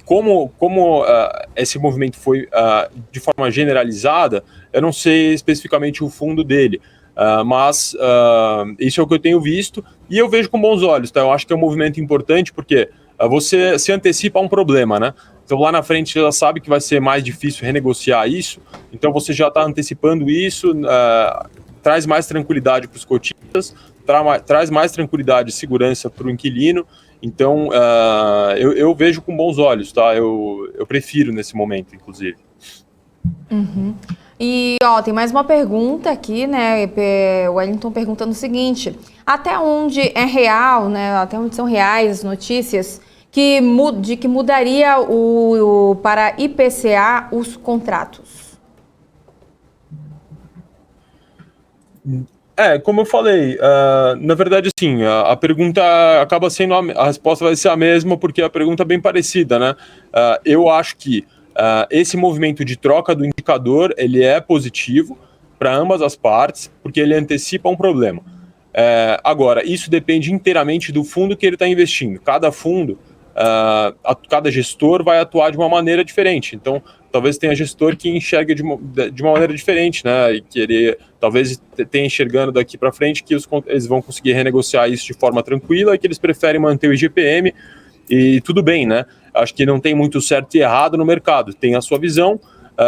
Como esse movimento foi de forma generalizada, eu não sei especificamente o fundo dele, mas isso é o que eu tenho visto e eu vejo com bons olhos, tá? Eu acho que é um movimento importante porque você se antecipa a um problema, né? Então lá na frente você já sabe que vai ser mais difícil renegociar isso, então você já está antecipando isso, traz mais tranquilidade para os cotistas, traz mais tranquilidade e segurança para o inquilino. Então, eu vejo com bons olhos, tá? Eu prefiro nesse momento, inclusive. Uhum. E, tem mais uma pergunta aqui, né? O Wellington perguntando o seguinte: até onde é real, né? Até onde são reais as notícias de que mudaria para IPCA os contratos? Como eu falei, na verdade, assim, a pergunta acaba sendo, a resposta vai ser a mesma, porque a pergunta é bem parecida, né? Eu acho que esse movimento de troca do indicador, ele é positivo para ambas as partes, porque ele antecipa um problema. Agora, isso depende inteiramente do fundo que ele está investindo. Cada fundo, cada gestor vai atuar de uma maneira diferente. Então, talvez tenha gestor que enxergue de uma maneira diferente, né? E que ele talvez tenha enxergando daqui para frente que eles vão conseguir renegociar isso de forma tranquila e que eles preferem manter o IGPM e tudo bem, né? Acho que não tem muito certo e errado no mercado, tem a sua visão.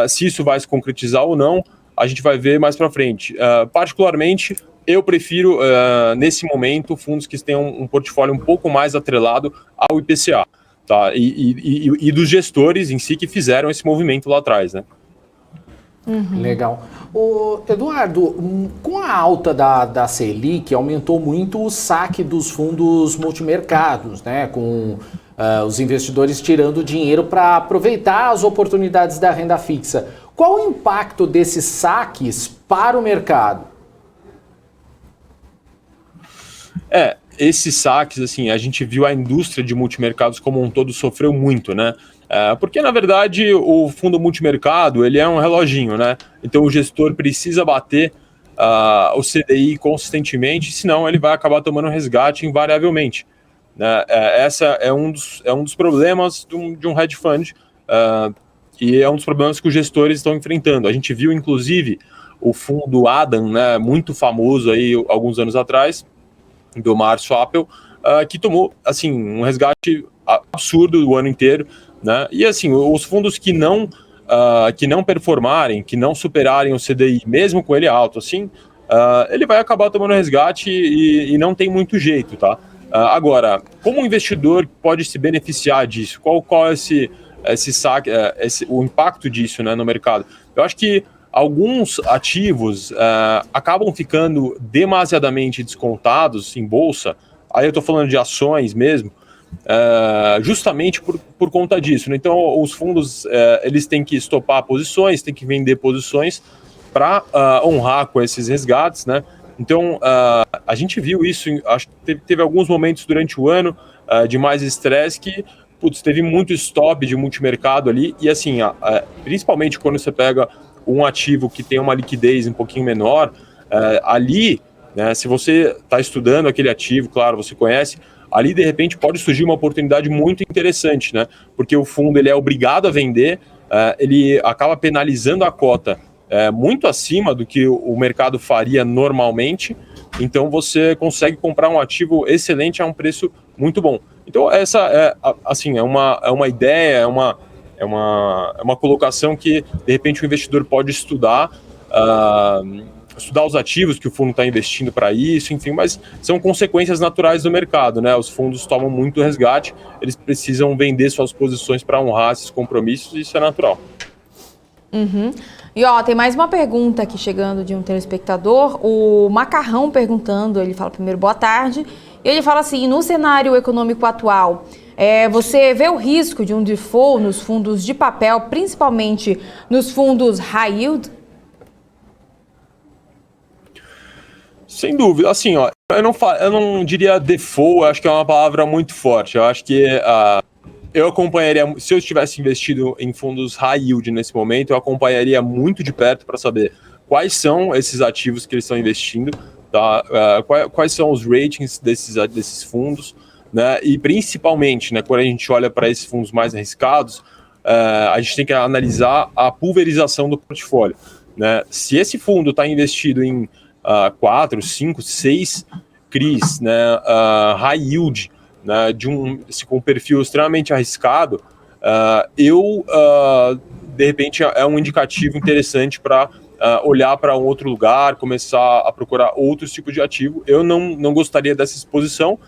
Se isso vai se concretizar ou não, a gente vai ver mais para frente. Particularmente, eu prefiro, nesse momento, fundos que tenham um portfólio um pouco mais atrelado ao IPCA. Tá? E dos gestores em si que fizeram esse movimento lá atrás, né? Legal. Eduardo, com a alta da Selic, aumentou muito o saque dos fundos multimercados, né? Com os investidores tirando dinheiro para aproveitar as oportunidades da renda fixa. Qual o impacto desses saques para o mercado? Esses saques, assim, a gente viu a indústria de multimercados como um todo sofreu muito, né? Porque, na verdade, o fundo multimercado, ele é um reloginho, né? Então, o gestor precisa bater o CDI consistentemente, senão ele vai acabar tomando resgate invariavelmente, né? Essa é um dos problemas de um hedge fund, e é um dos problemas que os gestores estão enfrentando. A gente viu, inclusive, o fundo Adam, né, muito famoso aí alguns anos atrás, do Márcio Appel, que tomou assim um resgate absurdo o ano inteiro, né? E assim, os fundos que não performarem, que não superarem o CDI, mesmo com ele alto, assim, ele vai acabar tomando resgate e não tem muito jeito, tá? Agora, como o investidor pode se beneficiar disso? Qual é esse saque, o impacto disso, né, no mercado? Eu acho que alguns ativos acabam ficando demasiadamente descontados em bolsa, aí eu estou falando de ações mesmo, justamente por conta disso, né? Então, os fundos eles têm que estopar posições, têm que vender posições para honrar com esses resgates, né? Então, a gente viu isso, acho que teve alguns momentos durante o ano de mais estresse que teve muito stop de multimercado ali, e assim, principalmente quando você pega um ativo que tem uma liquidez um pouquinho menor, ali, né, se você está estudando aquele ativo, claro, você conhece, ali de repente pode surgir uma oportunidade muito interessante, né, porque o fundo ele é obrigado a vender, ele acaba penalizando a cota muito acima do que o mercado faria normalmente, então você consegue comprar um ativo excelente a um preço muito bom. Então essa assim, é uma ideia, é uma colocação que, de repente, o investidor pode estudar os ativos que o fundo está investindo para isso, enfim, mas são consequências naturais do mercado, né? Os fundos tomam muito resgate, eles precisam vender suas posições para honrar esses compromissos, e isso é natural. E tem mais uma pergunta aqui chegando de um telespectador, o Macarrão perguntando, ele fala primeiro boa tarde, e ele fala assim, no cenário econômico atual, você vê o risco de um default nos fundos de papel, principalmente nos fundos high yield? Sem dúvida, assim, eu não diria default, acho que é uma palavra muito forte. Eu acho que eu acompanharia, se eu estivesse investido em fundos high yield nesse momento, eu acompanharia muito de perto para saber quais são esses ativos que eles estão investindo, tá? Quais são os ratings desses fundos, né? E principalmente, né, quando a gente olha para esses fundos mais arriscados, a gente tem que analisar a pulverização do portfólio, né? Se esse fundo está investido em 4, 5, 6 CRIs, né, high yield, né, com um perfil extremamente arriscado, de repente, é um indicativo interessante para olhar para um outro lugar, começar a procurar outros tipos de ativo. Eu não gostaria dessa exposição,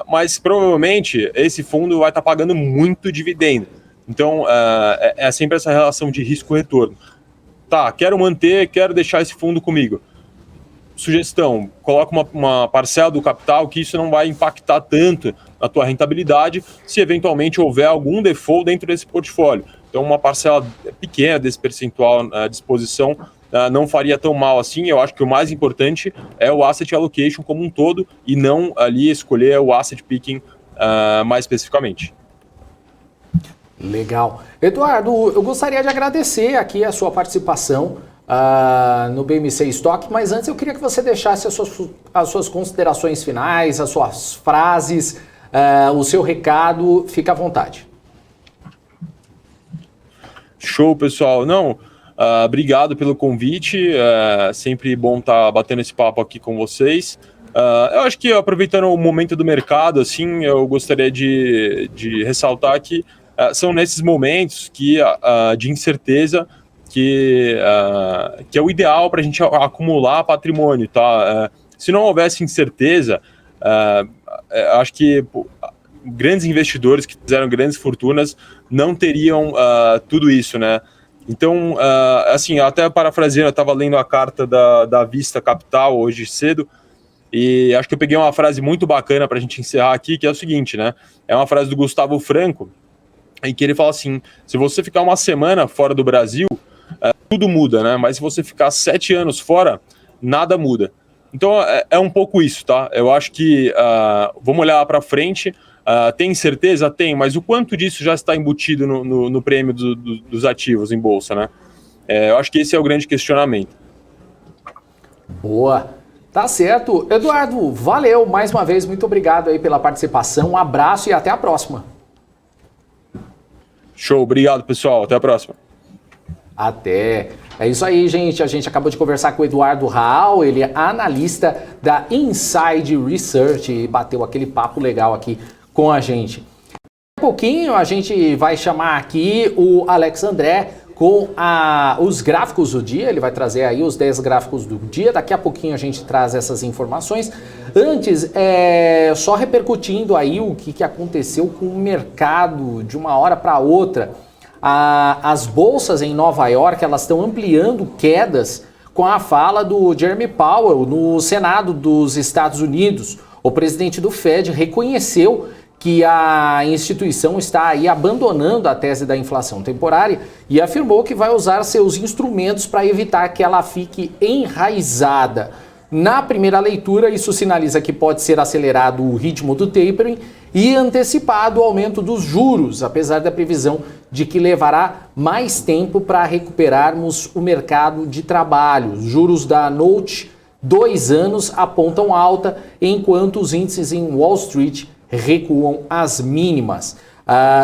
mas provavelmente esse fundo vai estar pagando muito dividendo. Então, é sempre essa relação de risco-retorno. Tá, quero deixar esse fundo comigo. Sugestão, coloca uma parcela do capital que isso não vai impactar tanto na tua rentabilidade se eventualmente houver algum default dentro desse portfólio. Então, uma parcela pequena desse percentual à disposição não faria tão mal assim. Eu acho que o mais importante é o asset allocation como um todo e não ali escolher o asset picking mais especificamente. Legal. Eduardo, eu gostaria de agradecer aqui a sua participação no BMC Stock, mas antes eu queria que você deixasse as suas considerações finais, as suas frases, o seu recado, fica à vontade. Show, pessoal. Obrigado pelo convite, sempre bom estar batendo esse papo aqui com vocês. Eu acho que aproveitando o momento do mercado, assim, eu gostaria de ressaltar que são nesses momentos de incerteza que é o ideal para a gente acumular patrimônio, tá? Se não houvesse incerteza, acho que grandes investidores que fizeram grandes fortunas não teriam tudo isso, né? Então, assim, até parafraseando, eu estava lendo a carta da Vista Capital hoje cedo, e acho que eu peguei uma frase muito bacana para a gente encerrar aqui, que é o seguinte, né? É uma frase do Gustavo Franco, em que ele fala assim, se você ficar uma semana fora do Brasil, tudo muda, né? Mas se você ficar 7 anos fora, nada muda. Então, é um pouco isso, tá? Eu acho que, vamos olhar para frente, tem certeza? Tem, mas o quanto disso já está embutido no prêmio dos ativos em bolsa, né? Eu acho que esse é o grande questionamento. Boa. Tá certo. Eduardo, valeu mais uma vez. Muito obrigado aí pela participação. Um abraço e até a próxima. Show. Obrigado, pessoal. Até a próxima. Até. É isso aí, gente. A gente acabou de conversar com o Eduardo Raal, ele é analista da Inside Research e bateu aquele papo legal aqui com a gente. Daqui a pouquinho a gente vai chamar aqui o Alex André com os gráficos do dia. Ele vai trazer aí os 10 gráficos do dia. Daqui a pouquinho a gente traz essas informações. Antes, só repercutindo aí o que aconteceu com o mercado de uma hora para outra. As bolsas em Nova York, elas estão ampliando quedas com a fala do Jeremy Powell no Senado dos Estados Unidos. O presidente do Fed reconheceu que a instituição está aí abandonando a tese da inflação temporária e afirmou que vai usar seus instrumentos para evitar que ela fique enraizada. Na primeira leitura, isso sinaliza que pode ser acelerado o ritmo do tapering e antecipado o aumento dos juros, apesar da previsão de que levará mais tempo para recuperarmos o mercado de trabalho. Os juros da Note 2 anos apontam alta, enquanto os índices em Wall Street recuam às mínimas.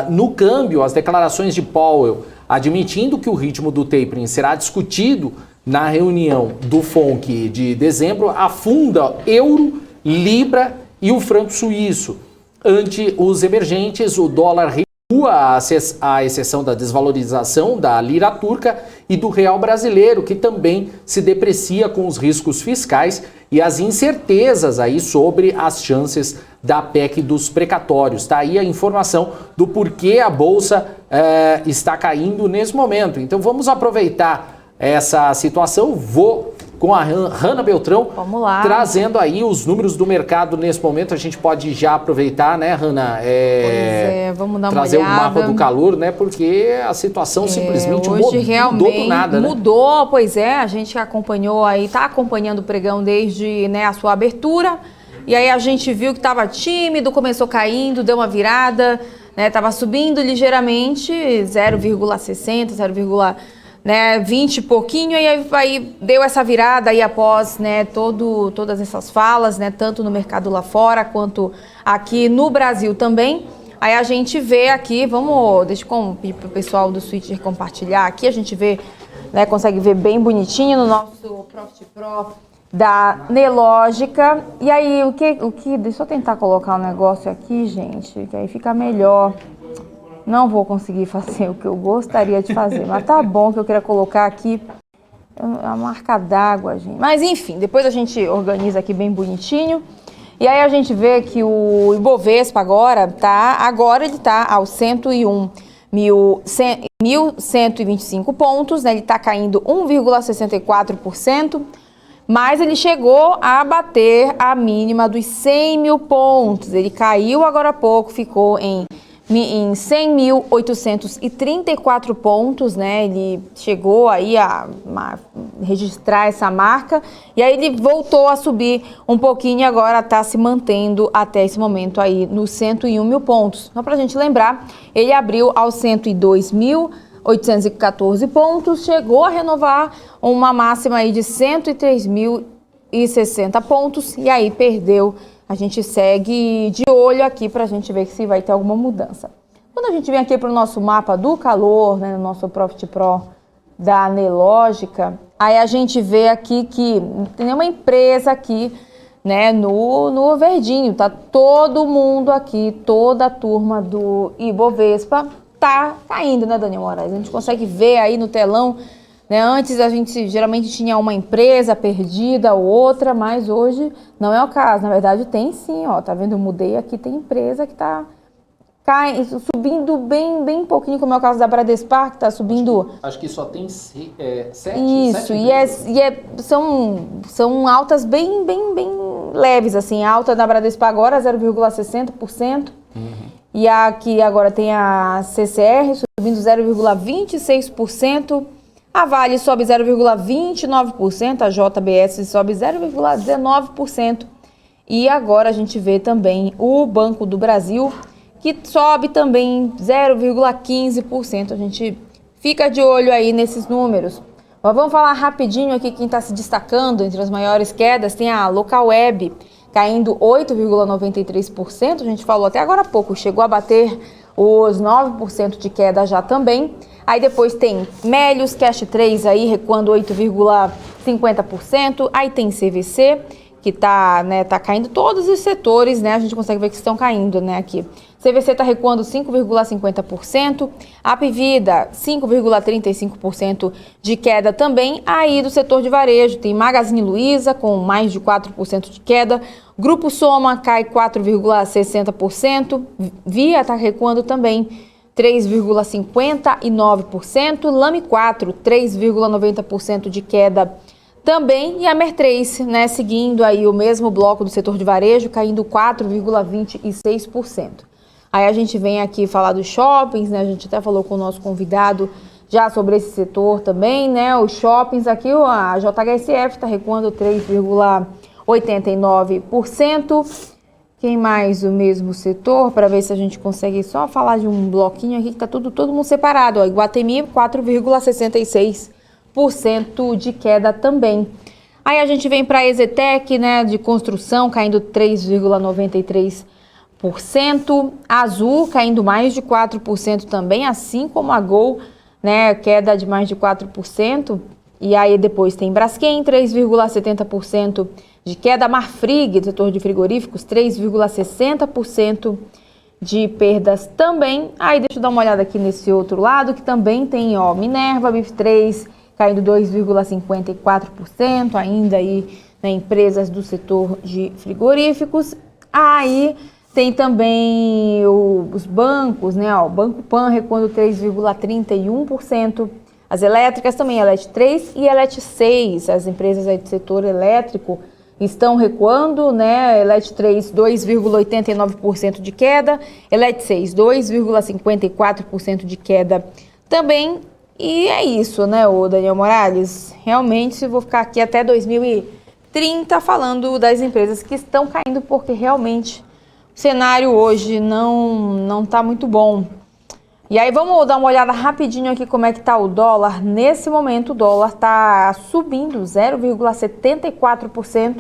No câmbio, as declarações de Powell admitindo que o ritmo do tapering será discutido na reunião do FONC de dezembro, afunda euro, libra e o franco suíço. Ante os emergentes, o dólar recua, à exceção da desvalorização da lira turca e do real brasileiro, que também se deprecia com os riscos fiscais e as incertezas aí sobre as chances da PEC dos precatórios. Está aí a informação do porquê a Bolsa está caindo nesse momento. Então vamos aproveitar essa situação. Vou com a Hanna Beltrão, vamos lá, trazendo aí os números do mercado nesse momento. A gente pode já aproveitar, né, Hanna? Vamos dar uma trazer olhada. O mapa do calor, né? Porque a situação simplesmente hoje mudou do nada, né? Mudou, pois é. A gente acompanhou aí, está acompanhando o pregão desde, né, a sua abertura. E aí a gente viu que estava tímido, começou caindo, deu uma virada, né? Estava subindo ligeiramente, 0,60, 20 e pouquinho, e aí deu essa virada aí após, né, todas essas falas, né, tanto no mercado lá fora quanto aqui no Brasil também. Aí a gente vê aqui, deixa eu pedir para o pessoal do Twitter compartilhar aqui, a gente vê, né, consegue ver bem bonitinho no nosso Profit Pro da Nelogica. E aí, deixa eu tentar colocar um negócio aqui, gente, que aí fica melhor. Não vou conseguir fazer o que eu gostaria de fazer, mas tá bom que eu queria colocar aqui a marca d'água, gente. Mas enfim, depois a gente organiza aqui bem bonitinho. E aí a gente vê que o Ibovespa agora ele tá aos 101.125 pontos, né? Ele tá caindo 1,64%, mas ele chegou a bater a mínima dos 100 mil pontos. Ele caiu agora há pouco, ficou em 100.834 pontos, né? Ele chegou aí a registrar essa marca e aí ele voltou a subir um pouquinho e agora está se mantendo até esse momento aí nos 101 mil pontos. Só para a gente lembrar, ele abriu aos 102.814 pontos, chegou a renovar uma máxima aí de 103.060 pontos e aí perdeu. A gente segue de olho aqui para a gente ver se vai ter alguma mudança. Quando a gente vem aqui para o nosso mapa do calor, né, no nosso Profit Pro da Nelogica, aí a gente vê aqui que tem uma empresa aqui, né, no verdinho, tá todo mundo aqui, toda a turma do Ibovespa tá caindo, né, Daniel Moraes? A gente consegue ver aí no telão, né? Antes a gente geralmente tinha uma empresa perdida ou outra, mas hoje não é o caso. Na verdade tem sim, ó, tá vendo? Eu mudei aqui, tem empresa que tá subindo bem pouquinho, como é o caso da Bradespar, que está subindo... Acho que só tem 7. Isso, são altas bem leves, assim. A alta da Bradespar agora, 0,60%. E aqui agora tem a CCR subindo 0,26%. A Vale sobe 0,29%, a JBS sobe 0,19%. E agora a gente vê também o Banco do Brasil, que sobe também 0,15%. A gente fica de olho aí nesses números. Mas vamos falar rapidinho aqui quem está se destacando entre as maiores quedas. Tem a Localweb caindo 8,93%. A gente falou até agora há pouco, chegou a bater os 9% de queda já também. Aí depois tem Melius, Cash 3 aí recuando 8,50%. Aí tem CVC, que tá caindo, todos os setores, né? A gente consegue ver que estão caindo, né, aqui. CVC está recuando 5,50%, Apvida 5,35% de queda também. Aí do setor de varejo tem Magazine Luiza com mais de 4% de queda, Grupo Soma cai 4,60%, Via está recuando também 3,59%, Lame 4 3,90% de queda também, e a Mer3, né, seguindo aí o mesmo bloco do setor de varejo, caindo 4,26%. Aí a gente vem aqui falar dos shoppings, né, a gente até falou com o nosso convidado já sobre esse setor também, né, os shoppings aqui, a JHSF está recuando 3,89%. Quem mais? O mesmo setor, para ver se a gente consegue só falar de um bloquinho aqui que está todo mundo separado, ó, Iguatemi 4,66% de queda também. Aí a gente vem para a Exetec, né, de construção, caindo 3,93%. Azul caindo mais de 4% também, assim como a Gol, né, queda de mais de 4%. E aí depois tem Braskem, 3,70% de queda. Marfrig, do setor de frigoríficos, 3,60% de perdas também. Aí deixa eu dar uma olhada aqui nesse outro lado, que também tem, ó, Minerva, BIF3, caindo 2,54%, ainda aí, né, empresas do setor de frigoríficos. Aí tem também os bancos, né, ó, o Banco Pan recuando 3,31%. As elétricas também, Elet 3 e Elet 6, as empresas aí do setor elétrico estão recuando, né? Elet 3, 2,89% de queda, Elet 6, 2,54% de queda também. E é isso, né, o Daniel Morales? Realmente vou ficar aqui até 2030 falando das empresas que estão caindo, porque realmente o cenário hoje não está muito bom. E aí vamos dar uma olhada rapidinho aqui como é que está o dólar. Nesse momento o dólar está subindo 0,74%,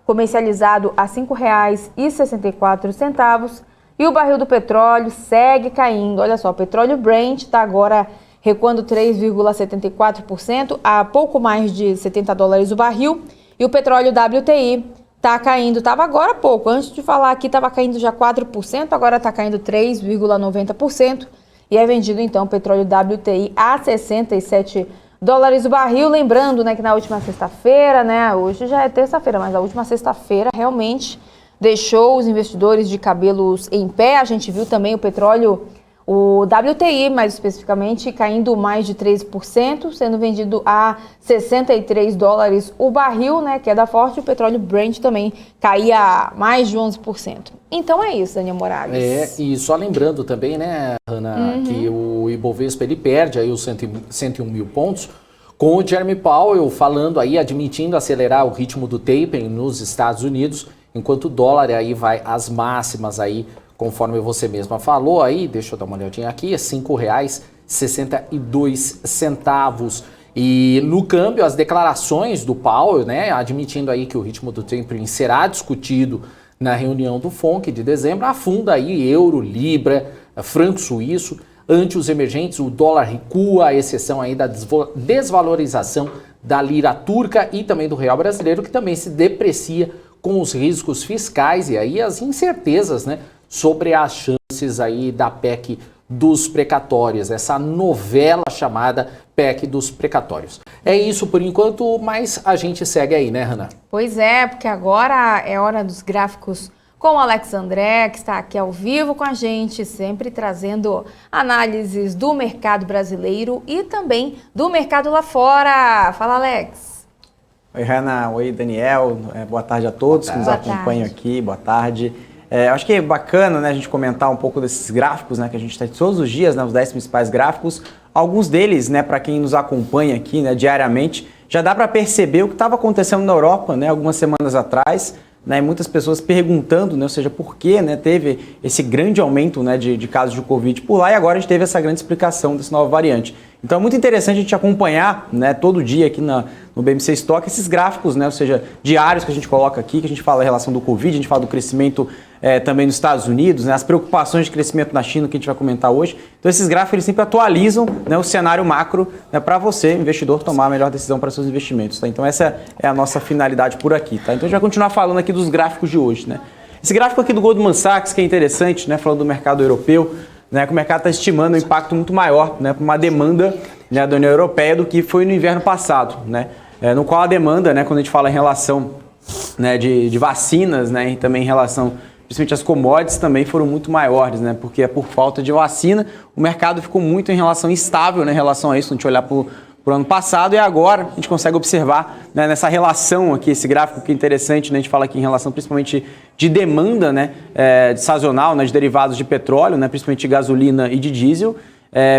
comercializado a R$ 5,64. E o barril do petróleo segue caindo. Olha só, o petróleo Brent está agora recuando 3,74%, a pouco mais de $70 o barril. E o petróleo WTI está caindo, estava agora há pouco, antes de falar aqui estava caindo já 4%, agora está caindo 3,90%. E é vendido, então, o petróleo WTI a $67 o barril. Lembrando, né, que na última sexta-feira, né, hoje já é terça-feira, mas a última sexta-feira realmente deixou os investidores de cabelos em pé. A gente viu também o petróleo, o WTI, mais especificamente, caindo mais de 13%, sendo vendido a $63 o barril, né, queda forte. O petróleo Brent também caía mais de 11%. Então é isso, Daniel Morales. E só lembrando também, né, Ana, que o Ibovespa ele perde aí os 101 mil pontos, com o Jeremy Powell falando aí, admitindo acelerar o ritmo do tapering nos Estados Unidos, enquanto o dólar aí vai às máximas aí, conforme você mesma falou aí, deixa eu dar uma olhadinha aqui, é R$ 5,62. E no câmbio, as declarações do Powell, né, admitindo aí que o ritmo do tapering será discutido na reunião do FONC de dezembro, afunda aí euro, libra, franco suíço. Ante os emergentes, o dólar recua, à exceção aí da desvalorização da lira turca e também do real brasileiro, que também se deprecia com os riscos fiscais e aí as incertezas, né, sobre as chances aí da PEC dos precatórios, essa novela chamada PEC dos precatórios. É isso por enquanto, mas a gente segue aí, né, Hannah? Pois é, porque agora é hora dos gráficos com o Alex André, que está aqui ao vivo com a gente, sempre trazendo análises do mercado brasileiro e também do mercado lá fora. Fala, Alex. Oi, Hanna. Oi, Daniel. Boa tarde a todos que nos acompanham aqui. Boa tarde. Acho que é bacana, né, a gente comentar um pouco desses gráficos, né, que a gente tem todos os dias, né, os 10 principais gráficos. Alguns deles, né, para quem nos acompanha aqui, né, diariamente, já dá para perceber o que estava acontecendo na Europa, né, algumas semanas atrás. Né, e muitas pessoas perguntando, né, ou seja, por que, né, teve esse grande aumento, né, de casos de Covid por lá, e agora a gente teve essa grande explicação dessa nova variante. Então é muito interessante a gente acompanhar, né, todo dia aqui no BMC Stock esses gráficos, né, ou seja, diários que a gente coloca aqui, que a gente fala a relação do Covid, a gente fala do crescimento também nos Estados Unidos, né, as preocupações de crescimento na China que a gente vai comentar hoje. Então esses gráficos eles sempre atualizam, né, o cenário macro, né, para você, investidor, tomar a melhor decisão para seus investimentos. Tá? Então essa é a nossa finalidade por aqui. Tá? Então a gente vai continuar falando aqui dos gráficos de hoje. Né? Esse gráfico aqui do Goldman Sachs, que é interessante, né, falando do mercado europeu, né, que o mercado está estimando um impacto muito maior, né, para uma demanda, né, da União Europeia do que foi no inverno passado, né, no qual a demanda, né, quando a gente fala em relação, né, de vacinas, né, e também em relação principalmente as commodities também foram muito maiores, né, porque por falta de vacina o mercado ficou muito em relação instável, né, em relação a isso, a gente olhar para o ano passado, e agora a gente consegue observar, né, nessa relação aqui, esse gráfico que é interessante, né, a gente fala aqui em relação principalmente de demanda, né, de sazonal, né, de derivados de petróleo, né, principalmente de gasolina e de diesel,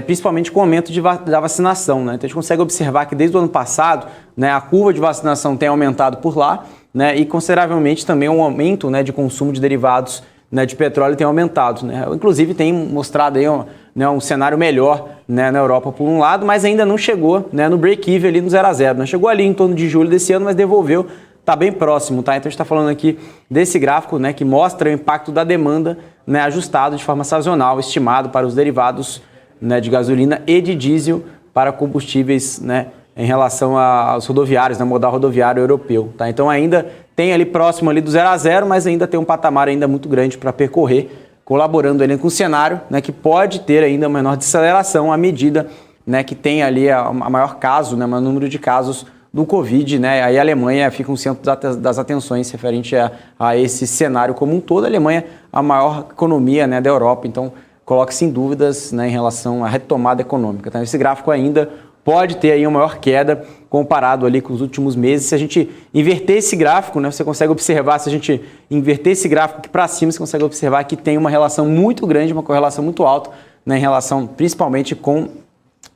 principalmente com o aumento da vacinação. Né, então a gente consegue observar que desde o ano passado, né, a curva de vacinação tem aumentado por lá, né, e consideravelmente também um aumento, né, de consumo de derivados, né, de petróleo tem aumentado. Né, inclusive tem mostrado aí um cenário melhor, né, na Europa por um lado, mas ainda não chegou, né, no break-even ali no 0 a 0. Né, chegou ali em torno de julho desse ano, mas devolveu, está bem próximo. Tá? Então a gente está falando aqui desse gráfico, né, que mostra o impacto da demanda, né, ajustado de forma sazonal, estimado para os derivados, né, de gasolina e de diesel para combustíveis, né, em relação aos rodoviários, né, modal rodoviário europeu. Tá? Então ainda tem ali próximo ali do 0 a 0, mas ainda tem um patamar ainda muito grande para percorrer, colaborando ali com o cenário, né, que pode ter ainda uma menor desaceleração à medida, né, que tem ali a maior caso, né, maior número de casos do Covid, né, aí a Alemanha fica um centro das atenções referente a esse cenário como um todo. A Alemanha a maior economia, né, da Europa, então coloca-se em dúvidas, né, em relação à retomada econômica. Então esse gráfico ainda pode ter aí uma maior queda comparado ali com os últimos meses. Se a gente inverter esse gráfico, né, você consegue observar, se a gente inverter esse gráfico aqui para cima, você consegue observar que tem uma relação muito grande, uma correlação muito alta, né, em relação principalmente com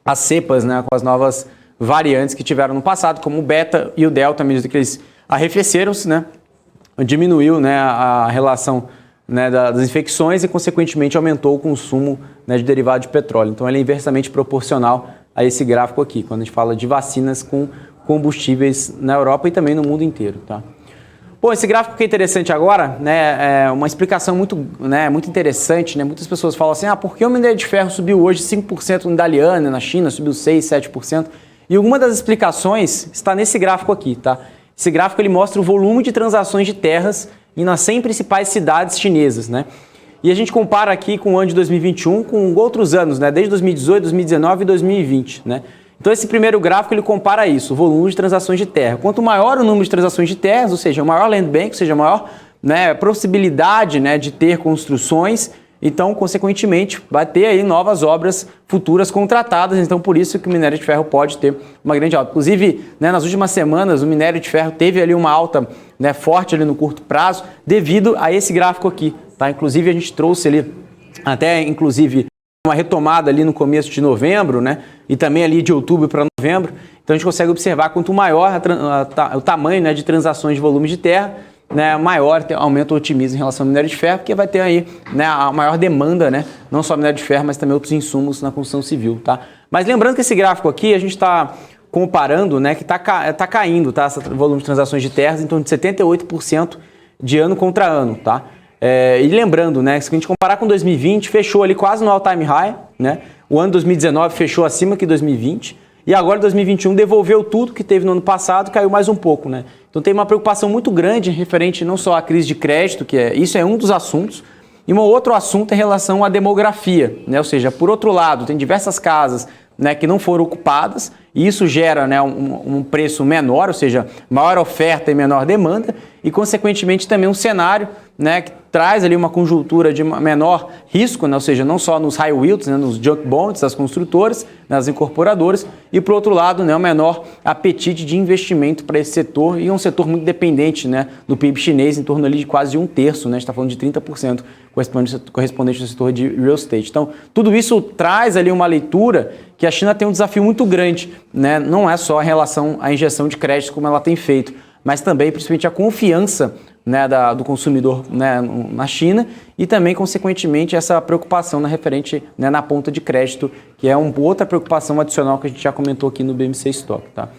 as cepas, né, com as novas variantes que tiveram no passado, como o beta e o delta, à medida que eles arrefeceram-se, né, diminuiu, né, a relação, né, das infecções e, consequentemente, aumentou o consumo, né, de derivado de petróleo. Então, ele é inversamente proporcional a esse gráfico aqui, quando a gente fala de vacinas com combustíveis na Europa e também no mundo inteiro. Tá? Bom, esse gráfico que é interessante agora, né, é uma explicação muito interessante. Né? Muitas pessoas falam assim, por que o minério de ferro subiu hoje 5% no Dalian, na China, subiu 6%, 7%? E alguma das explicações está nesse gráfico aqui. Tá? Esse gráfico ele mostra o volume de transações de terras nas 100 principais cidades chinesas, né? E a gente compara aqui com o ano de 2021 com outros anos, né? Desde 2018, 2019 e 2020, né? Então esse primeiro gráfico ele compara isso, o volume de transações de terra. Quanto maior o número de transações de terras, ou seja, maior land bank, ou seja, maior, né, possibilidade, né, de ter construções, então, consequentemente, vai ter aí novas obras futuras contratadas. Então, por isso que o minério de ferro pode ter uma grande alta. Inclusive, né, nas últimas semanas, o minério de ferro teve ali uma alta, né, forte ali no curto prazo, devido a esse gráfico aqui. Tá? Inclusive, a gente trouxe ali, até inclusive, uma retomada ali no começo de novembro, né, e também ali de outubro para novembro. Então, a gente consegue observar quanto maior o tamanho, né, de transações de volume de terra, né, maior aumenta o otimismo em relação ao minério de ferro, porque vai ter aí, né, a maior demanda, né, não só minério de ferro, mas também outros insumos na construção civil. Tá? Mas lembrando que esse gráfico aqui, a gente está comparando, né, que está caindo, tá, esse volume de transações de terras em torno de 78% de ano contra ano. Tá? E lembrando, né, se a gente comparar com 2020, fechou ali quase no all-time high, né? O ano 2019 fechou acima que 2020, e agora 2021 devolveu tudo que teve no ano passado, caiu mais um pouco, né? Então tem uma preocupação muito grande referente não só à crise de crédito, isso é um dos assuntos, e um outro assunto é em relação à demografia, né? Ou seja, por outro lado, tem diversas casas, né, que não foram ocupadas, e isso gera, né, um preço menor, ou seja, maior oferta e menor demanda, e consequentemente também um cenário, né, que traz ali uma conjuntura de menor risco, né, ou seja, não só nos high yields, né, nos junk bonds das construtoras, nas incorporadoras, e por outro lado, né, o menor apetite de investimento para esse setor, e um setor muito dependente, né, do PIB chinês, em torno ali de quase 1/3, né, a gente está falando de 30% correspondente ao setor de real estate. Então, tudo isso traz ali uma leitura que a China tem um desafio muito grande, né, não é só em relação à injeção de crédito como ela tem feito, mas também, principalmente, a confiança, né, do consumidor, né, na China e também, consequentemente, essa preocupação referente, né, na ponta de crédito, que é uma outra preocupação adicional que a gente já comentou aqui no BMC Stock. Tá?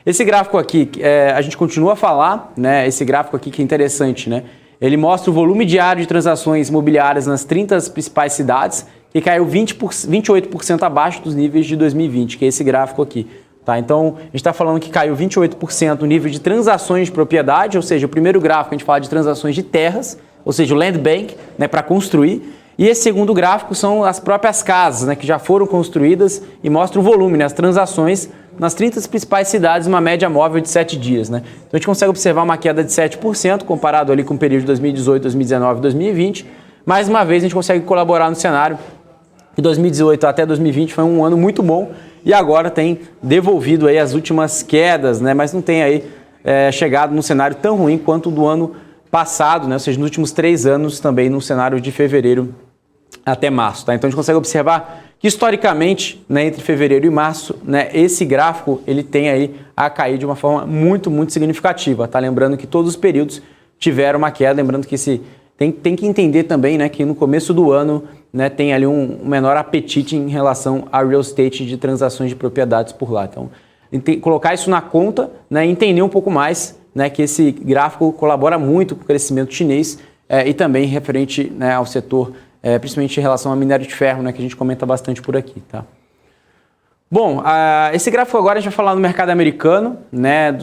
Esse gráfico aqui, a gente continua a falar, né, esse gráfico aqui que é interessante, né, ele mostra o volume diário de transações imobiliárias nas 30 principais cidades, que caiu 28% abaixo dos níveis de 2020, que é esse gráfico aqui. Tá, então, a gente está falando que caiu 28% o nível de transações de propriedade, ou seja, o primeiro gráfico a gente fala de transações de terras, ou seja, o land bank, né, para construir, e esse segundo gráfico são as próprias casas, né, que já foram construídas e mostra o volume, né, as transações nas 30 principais cidades, uma média móvel de 7 dias. Né? Então, a gente consegue observar uma queda de 7% comparado ali com o período de 2018, 2019 e 2020. Mais uma vez, a gente consegue colaborar no cenário que 2018 até 2020 foi um ano muito bom, e agora tem devolvido aí as últimas quedas, né? Mas não tem aí chegado num cenário tão ruim quanto o do ano passado, né? Ou seja, nos últimos 3 anos também no cenário de fevereiro até março. Tá? Então a gente consegue observar que historicamente, né, entre fevereiro e março, né, esse gráfico ele tem aí a cair de uma forma muito, muito significativa. Tá? Lembrando que todos os períodos tiveram uma queda, lembrando que tem que entender também, né, que no começo do ano, né, tem ali um menor apetite em relação a real estate de transações de propriedades por lá. Então, colocar isso na conta, né, entender um pouco mais, né, que esse gráfico colabora muito com o crescimento chinês e também referente, né, ao setor, principalmente em relação ao minério de ferro, né, que a gente comenta bastante por aqui. Tá? Bom, esse gráfico agora a gente vai falar no mercado americano, né,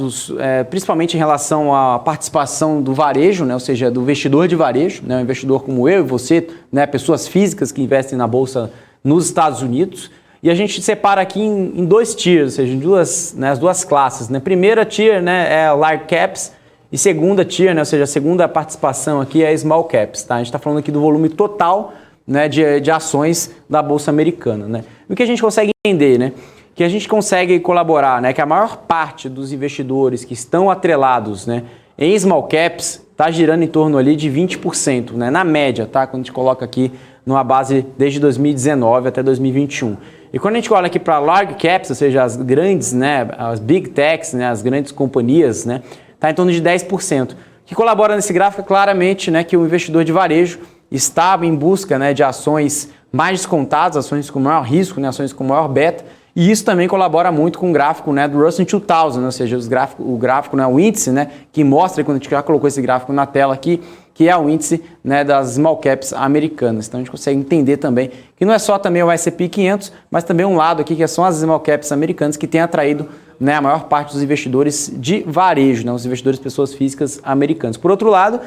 principalmente em relação à participação do varejo, né, ou seja, do investidor de varejo, né, um investidor como eu e você, né, pessoas físicas que investem na bolsa nos Estados Unidos. E a gente separa aqui em 2 tiers, ou seja, em as duas classes. Né. Primeira tier, né, é large caps e segunda tier, né, ou seja, a segunda participação aqui é small caps. Tá? A gente está falando aqui do volume total, né, de ações da Bolsa Americana. Né? O que a gente consegue entender, né? Que a gente consegue colaborar, né, que a maior parte dos investidores que estão atrelados, né, em small caps está girando em torno ali de 20%, né, na média, tá? Quando a gente coloca aqui numa base desde 2019 até 2021. E quando a gente olha aqui para large caps, ou seja, as grandes, né, as big techs, né, as grandes companhias, né, está em torno de 10%. O que colabora nesse gráfico é claramente, né, que o investidor de varejo estava em busca, né, de ações mais descontadas, ações com maior risco, né, ações com maior beta, e isso também colabora muito com o gráfico, né, do Russell 2000, né, ou seja, o gráfico, né, o índice, né, que mostra, quando a gente já colocou esse gráfico na tela aqui, que é o índice, né, das small caps americanas. Então a gente consegue entender também que não é só também o S&P 500, mas também um lado aqui que são as small caps americanas que tem atraído, né, a maior parte dos investidores de varejo, né, os investidores pessoas físicas americanos. Por outro lado,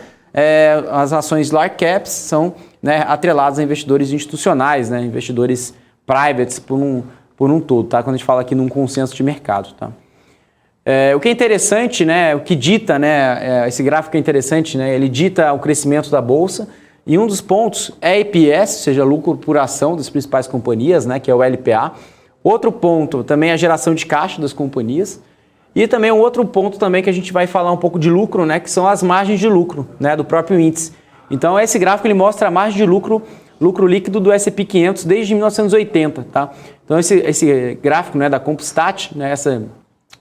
as ações large caps são, né, atreladas a investidores institucionais, né, investidores privates por um todo, tá? Quando a gente fala aqui num consenso de mercado. Tá? O que é interessante, né, o que dita, né, esse gráfico é interessante, né, ele dita o crescimento da Bolsa e um dos pontos é EPS, ou seja, lucro por ação das principais companhias, né, que é o LPA. Outro ponto também é a geração de caixa das companhias. E também um outro ponto também que a gente vai falar um pouco de lucro, né, que são as margens de lucro, né, do próprio índice. Então esse gráfico ele mostra a margem de lucro líquido do S&P 500 desde 1980, tá? Então esse gráfico, né, da Compstat, né,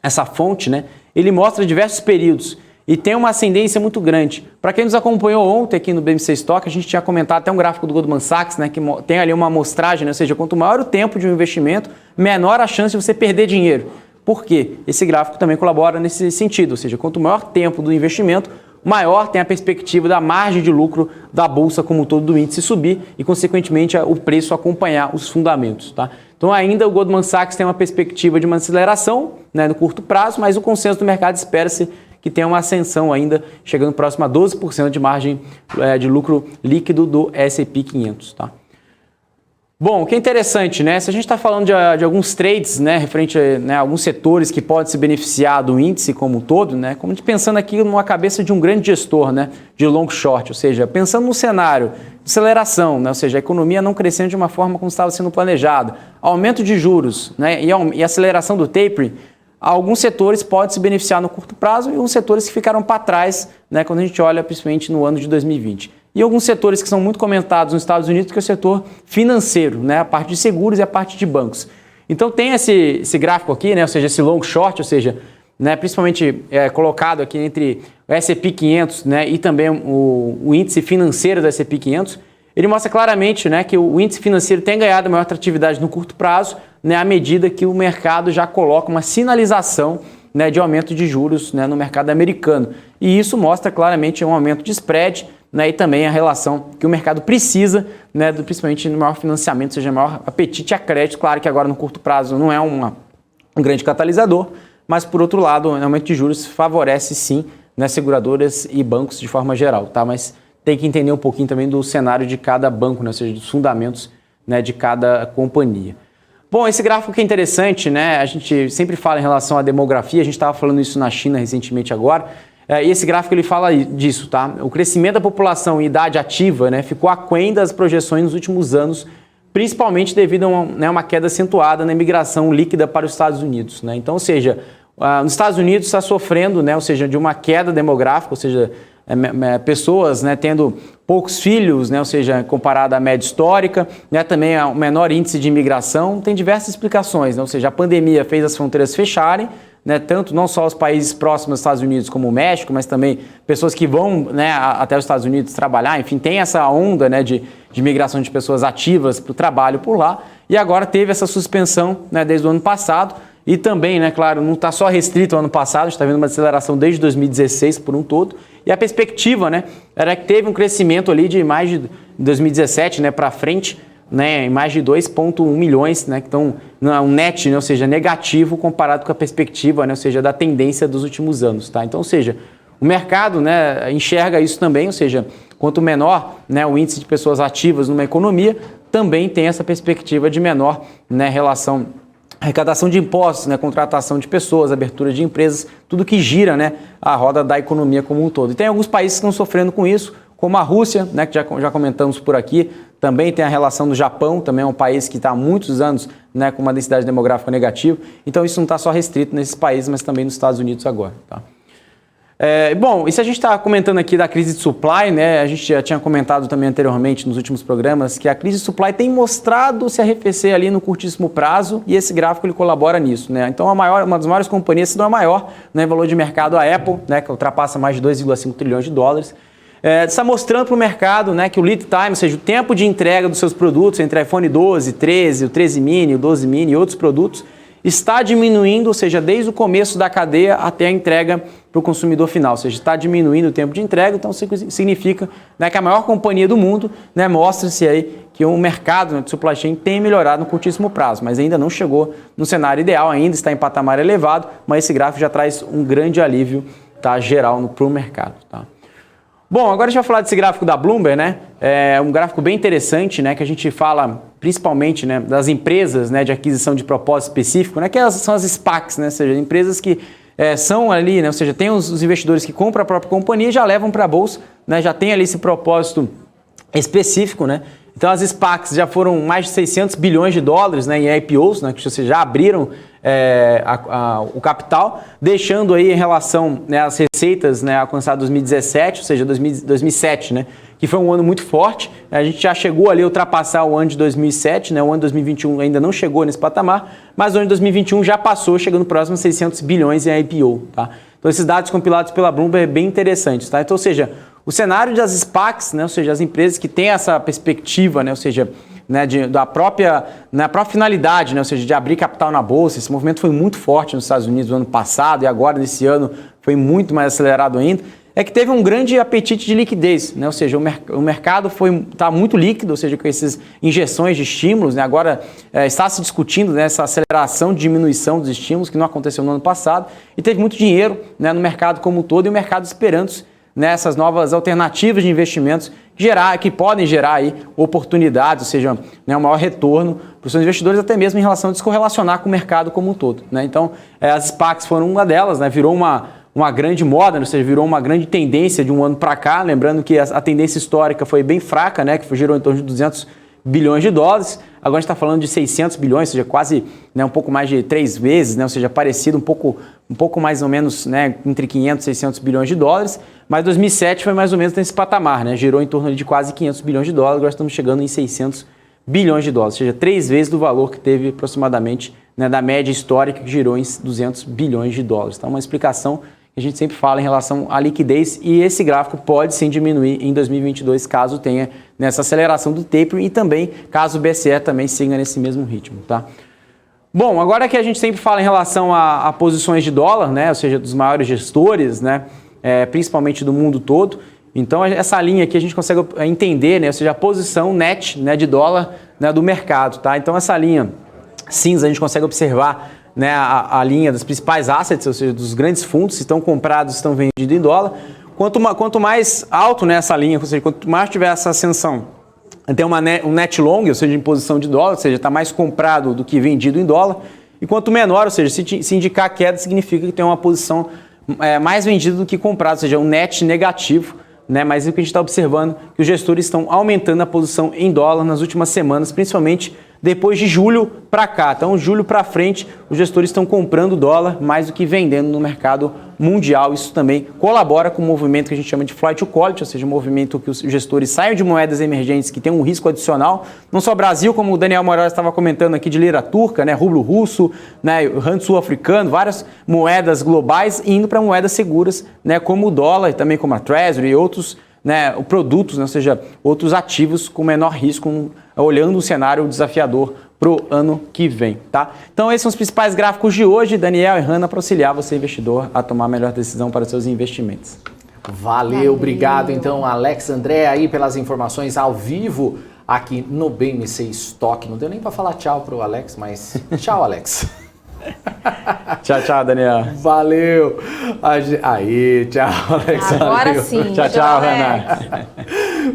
essa fonte, né, ele mostra diversos períodos e tem uma ascendência muito grande. Para quem nos acompanhou ontem aqui no BMC Stock, a gente tinha comentado até um gráfico do Goldman Sachs, né, que tem ali uma amostragem, né, ou seja, quanto maior o tempo de um investimento, menor a chance de você perder dinheiro. Por quê? Esse gráfico também colabora nesse sentido, ou seja, quanto maior tempo do investimento, maior tem a perspectiva da margem de lucro da bolsa como um todo do índice subir e, consequentemente, o preço acompanhar os fundamentos. Tá? Então, ainda o Goldman Sachs tem uma perspectiva de uma aceleração, né, no curto prazo, mas o consenso do mercado espera-se que tenha uma ascensão ainda, chegando próximo a 12% de margem de lucro líquido do S&P 500. Tá? Bom, o que é interessante, né? Se a gente está falando de alguns trades, né, referente a alguns setores que podem se beneficiar do índice como um todo, né? Como a gente pensando aqui numa cabeça de um grande gestor, né, de long short, ou seja, pensando no cenário de aceleração, né, ou seja, a economia não crescendo de uma forma como estava sendo planejado, aumento de juros, né, e aceleração do tapering, alguns setores podem se beneficiar no curto prazo e alguns setores que ficaram para trás, né, quando a gente olha principalmente no ano de 2020. E alguns setores que são muito comentados nos Estados Unidos, que é o setor financeiro, né? A parte de seguros e a parte de bancos. Então tem esse gráfico aqui, né? Ou seja, esse long short, ou seja, né? Principalmente colocado aqui entre o S&P 500, né? E também o índice financeiro do S&P 500. Ele mostra claramente, né, que o índice financeiro tem ganhado maior atratividade no curto prazo, né, à medida que o mercado já coloca uma sinalização, né, de aumento de juros, né, no mercado americano. E isso mostra claramente um aumento de spread, né, e também a relação que o mercado precisa, né, principalmente no maior financiamento, ou seja, maior apetite a crédito. Claro que agora no curto prazo não é um grande catalisador, mas por outro lado, o aumento de juros favorece sim, né, seguradoras e bancos de forma geral, tá? Mas tem que entender um pouquinho também do cenário de cada banco, né, ou seja, dos fundamentos, né, de cada companhia. Bom, esse gráfico que é interessante, né? A gente sempre fala em relação à demografia, a gente estava falando isso na China recentemente agora. E esse gráfico ele fala disso, tá? O crescimento da população em idade ativa, né, ficou aquém das projeções nos últimos anos, principalmente devido a uma queda acentuada na imigração líquida para os Estados Unidos, né? Então, ou seja, nos Estados Unidos está sofrendo, né, ou seja, de uma queda demográfica, ou seja, pessoas, né, tendo poucos filhos, né, ou seja, comparado à média histórica, né, também o menor índice de imigração. Tem diversas explicações, né? Ou seja, a pandemia fez as fronteiras fecharem, né, tanto não só os países próximos aos Estados Unidos como o México, mas também pessoas que vão, né, até os Estados Unidos trabalhar, enfim, tem essa onda, né, de migração de pessoas ativas para o trabalho por lá, e agora teve essa suspensão, né, desde o ano passado, e também, né, claro, não está só restrito ao ano passado, a gente está vendo uma aceleração desde 2016 por um todo, e a perspectiva, né, era que teve um crescimento ali de mais de 2017, né, para frente, né, em mais de 2,1 milhões, né, que estão um net, né, ou seja, negativo comparado com a perspectiva, né, ou seja, da tendência dos últimos anos, tá? Então, ou seja, o mercado, né, enxerga isso também, ou seja, quanto menor, né, o índice de pessoas ativas numa economia, também tem essa perspectiva de menor, né, relação arrecadação de impostos, né, contratação de pessoas, abertura de empresas, tudo que gira, né, a roda da economia como um todo. E tem alguns países que estão sofrendo com isso, como a Rússia, né, que já comentamos por aqui. Também tem a relação do Japão, também é um país que está há muitos anos, né, com uma densidade demográfica negativa. Então isso não está só restrito nesses países, mas também nos Estados Unidos agora, tá? Bom, e se a gente está comentando aqui da crise de supply, né, a gente já tinha comentado também anteriormente nos últimos programas que a crise de supply tem mostrado se arrefecer ali no curtíssimo prazo, e esse gráfico ele colabora nisso, né? Então uma das maiores companhias, se não a maior, né, em valor de mercado, a Apple, né, que ultrapassa mais de 2,5 trilhões de dólares, está mostrando para o mercado, né, que o lead time, ou seja, o tempo de entrega dos seus produtos entre iPhone 12, 13, o 13 mini, o 12 mini e outros produtos, está diminuindo, ou seja, desde o começo da cadeia até a entrega para o consumidor final, ou seja, está diminuindo o tempo de entrega. Então significa, né, que a maior companhia do mundo, né, mostra-se aí que o mercado, né, de supply chain tem melhorado no curtíssimo prazo, mas ainda não chegou no cenário ideal, ainda está em patamar elevado, mas esse gráfico já traz um grande alívio, tá, geral para o mercado, tá? Bom, agora a gente vai falar desse gráfico da Bloomberg, né? É um gráfico bem interessante, né? Que a gente fala principalmente, né, das empresas, né, de aquisição de propósito específico, né? Que são as SPACs, né? Ou seja, empresas que são ali, né? Ou seja, tem os investidores que compram a própria companhia e já levam para a bolsa, né? Já tem ali esse propósito específico, né? Então as SPACs já foram mais de 600 bilhões de dólares, né, em IPOs, né? Que ou seja, já abriram o capital, deixando aí em relação, né, às receitas, né, alcançadas em 2017, ou seja, 2007, né, que foi um ano muito forte. A gente já chegou ali a ultrapassar o ano de 2007, né, o ano de 2021 ainda não chegou nesse patamar, mas o ano de 2021 já passou, chegando próximo a 600 bilhões em IPO, tá? Então esses dados compilados pela Bloomberg é bem interessantes, tá? Então, ou seja, o cenário das SPACs, né, ou seja, as empresas que têm essa perspectiva, né, ou seja, né, da própria finalidade, né, ou seja, de abrir capital na bolsa. Esse movimento foi muito forte nos Estados Unidos no ano passado e agora nesse ano foi muito mais acelerado ainda. É que teve um grande apetite de liquidez, né, ou seja, o mercado está muito líquido, ou seja, com essas injeções de estímulos, né, agora está se discutindo, né, essa aceleração de diminuição dos estímulos que não aconteceu no ano passado, e teve muito dinheiro, né, no mercado como um todo, e o mercado esperando nessas novas alternativas de investimentos que podem gerar aí oportunidades, ou seja, né, um maior retorno para os seus investidores, até mesmo em relação a descorrelacionar com o mercado como um todo, né? Então, as SPACs foram uma delas, né? Virou uma grande moda, ou seja, virou uma grande tendência de um ano para cá, lembrando que a tendência histórica foi bem fraca, né? Que girou em torno de 200 bilhões de dólares, agora a gente está falando de 600 bilhões, ou seja, quase, né, um pouco mais de 3 vezes, né, ou seja, parecido um pouco mais ou menos, né, entre 500 e 600 bilhões de dólares, mas 2007 foi mais ou menos nesse patamar, né, girou em torno de quase 500 bilhões de dólares, agora estamos chegando em 600 bilhões de dólares, ou seja, 3 vezes do valor que teve aproximadamente, né, da média histórica que girou em 200 bilhões de dólares. Então, uma explicação que a gente sempre fala em relação à liquidez, e esse gráfico pode sim diminuir em 2022 caso tenha nessa aceleração do tapering e também caso o BCE também siga nesse mesmo ritmo, tá? Bom, agora que a gente sempre fala em relação a posições de dólar, né, ou seja, dos maiores gestores, né, principalmente do mundo todo, então essa linha aqui a gente consegue entender, né, ou seja, a posição net, né, de dólar, né, do mercado, tá? Então essa linha cinza a gente consegue observar, né, a linha dos principais assets, ou seja, dos grandes fundos, se estão comprados, estão vendidos em dólar. Quanto mais alto nessa linha, ou seja, quanto mais tiver essa ascensão, tem um net long, ou seja, em posição de dólar, ou seja, está mais comprado do que vendido em dólar. E quanto menor, ou seja, se indicar queda, significa que tem uma posição mais vendida do que comprada, ou seja, um net negativo, né? Mas o que a gente está observando é que os gestores estão aumentando a posição em dólar nas últimas semanas, principalmente depois de julho para cá. Então, julho para frente, os gestores estão comprando dólar mais do que vendendo no mercado mundial. Isso também colabora com o movimento que a gente chama de flight to quality, ou seja, um movimento que os gestores saiam de moedas emergentes que têm um risco adicional. Não só Brasil, como o Daniel Moraes estava comentando aqui, de lira turca, né, rublo russo, né, rand sul-africano, várias moedas globais indo para moedas seguras, né, como o dólar, e também como a Treasury e outros, né, produtos, né, ou seja, outros ativos com menor risco, olhando um cenário desafiador para o ano que vem, tá? Então esses são os principais gráficos de hoje, Daniel e Hanna, para auxiliar você, investidor, a tomar a melhor decisão para os seus investimentos. Valeu, obrigado então, Alex André, aí pelas informações ao vivo aqui no BMC Stock. Não deu nem para falar tchau pro Alex, mas tchau, Alex. Tchau, Daniel. Valeu. Aí, tchau, Alex. Agora valeu. sim. Tchau, Hanna.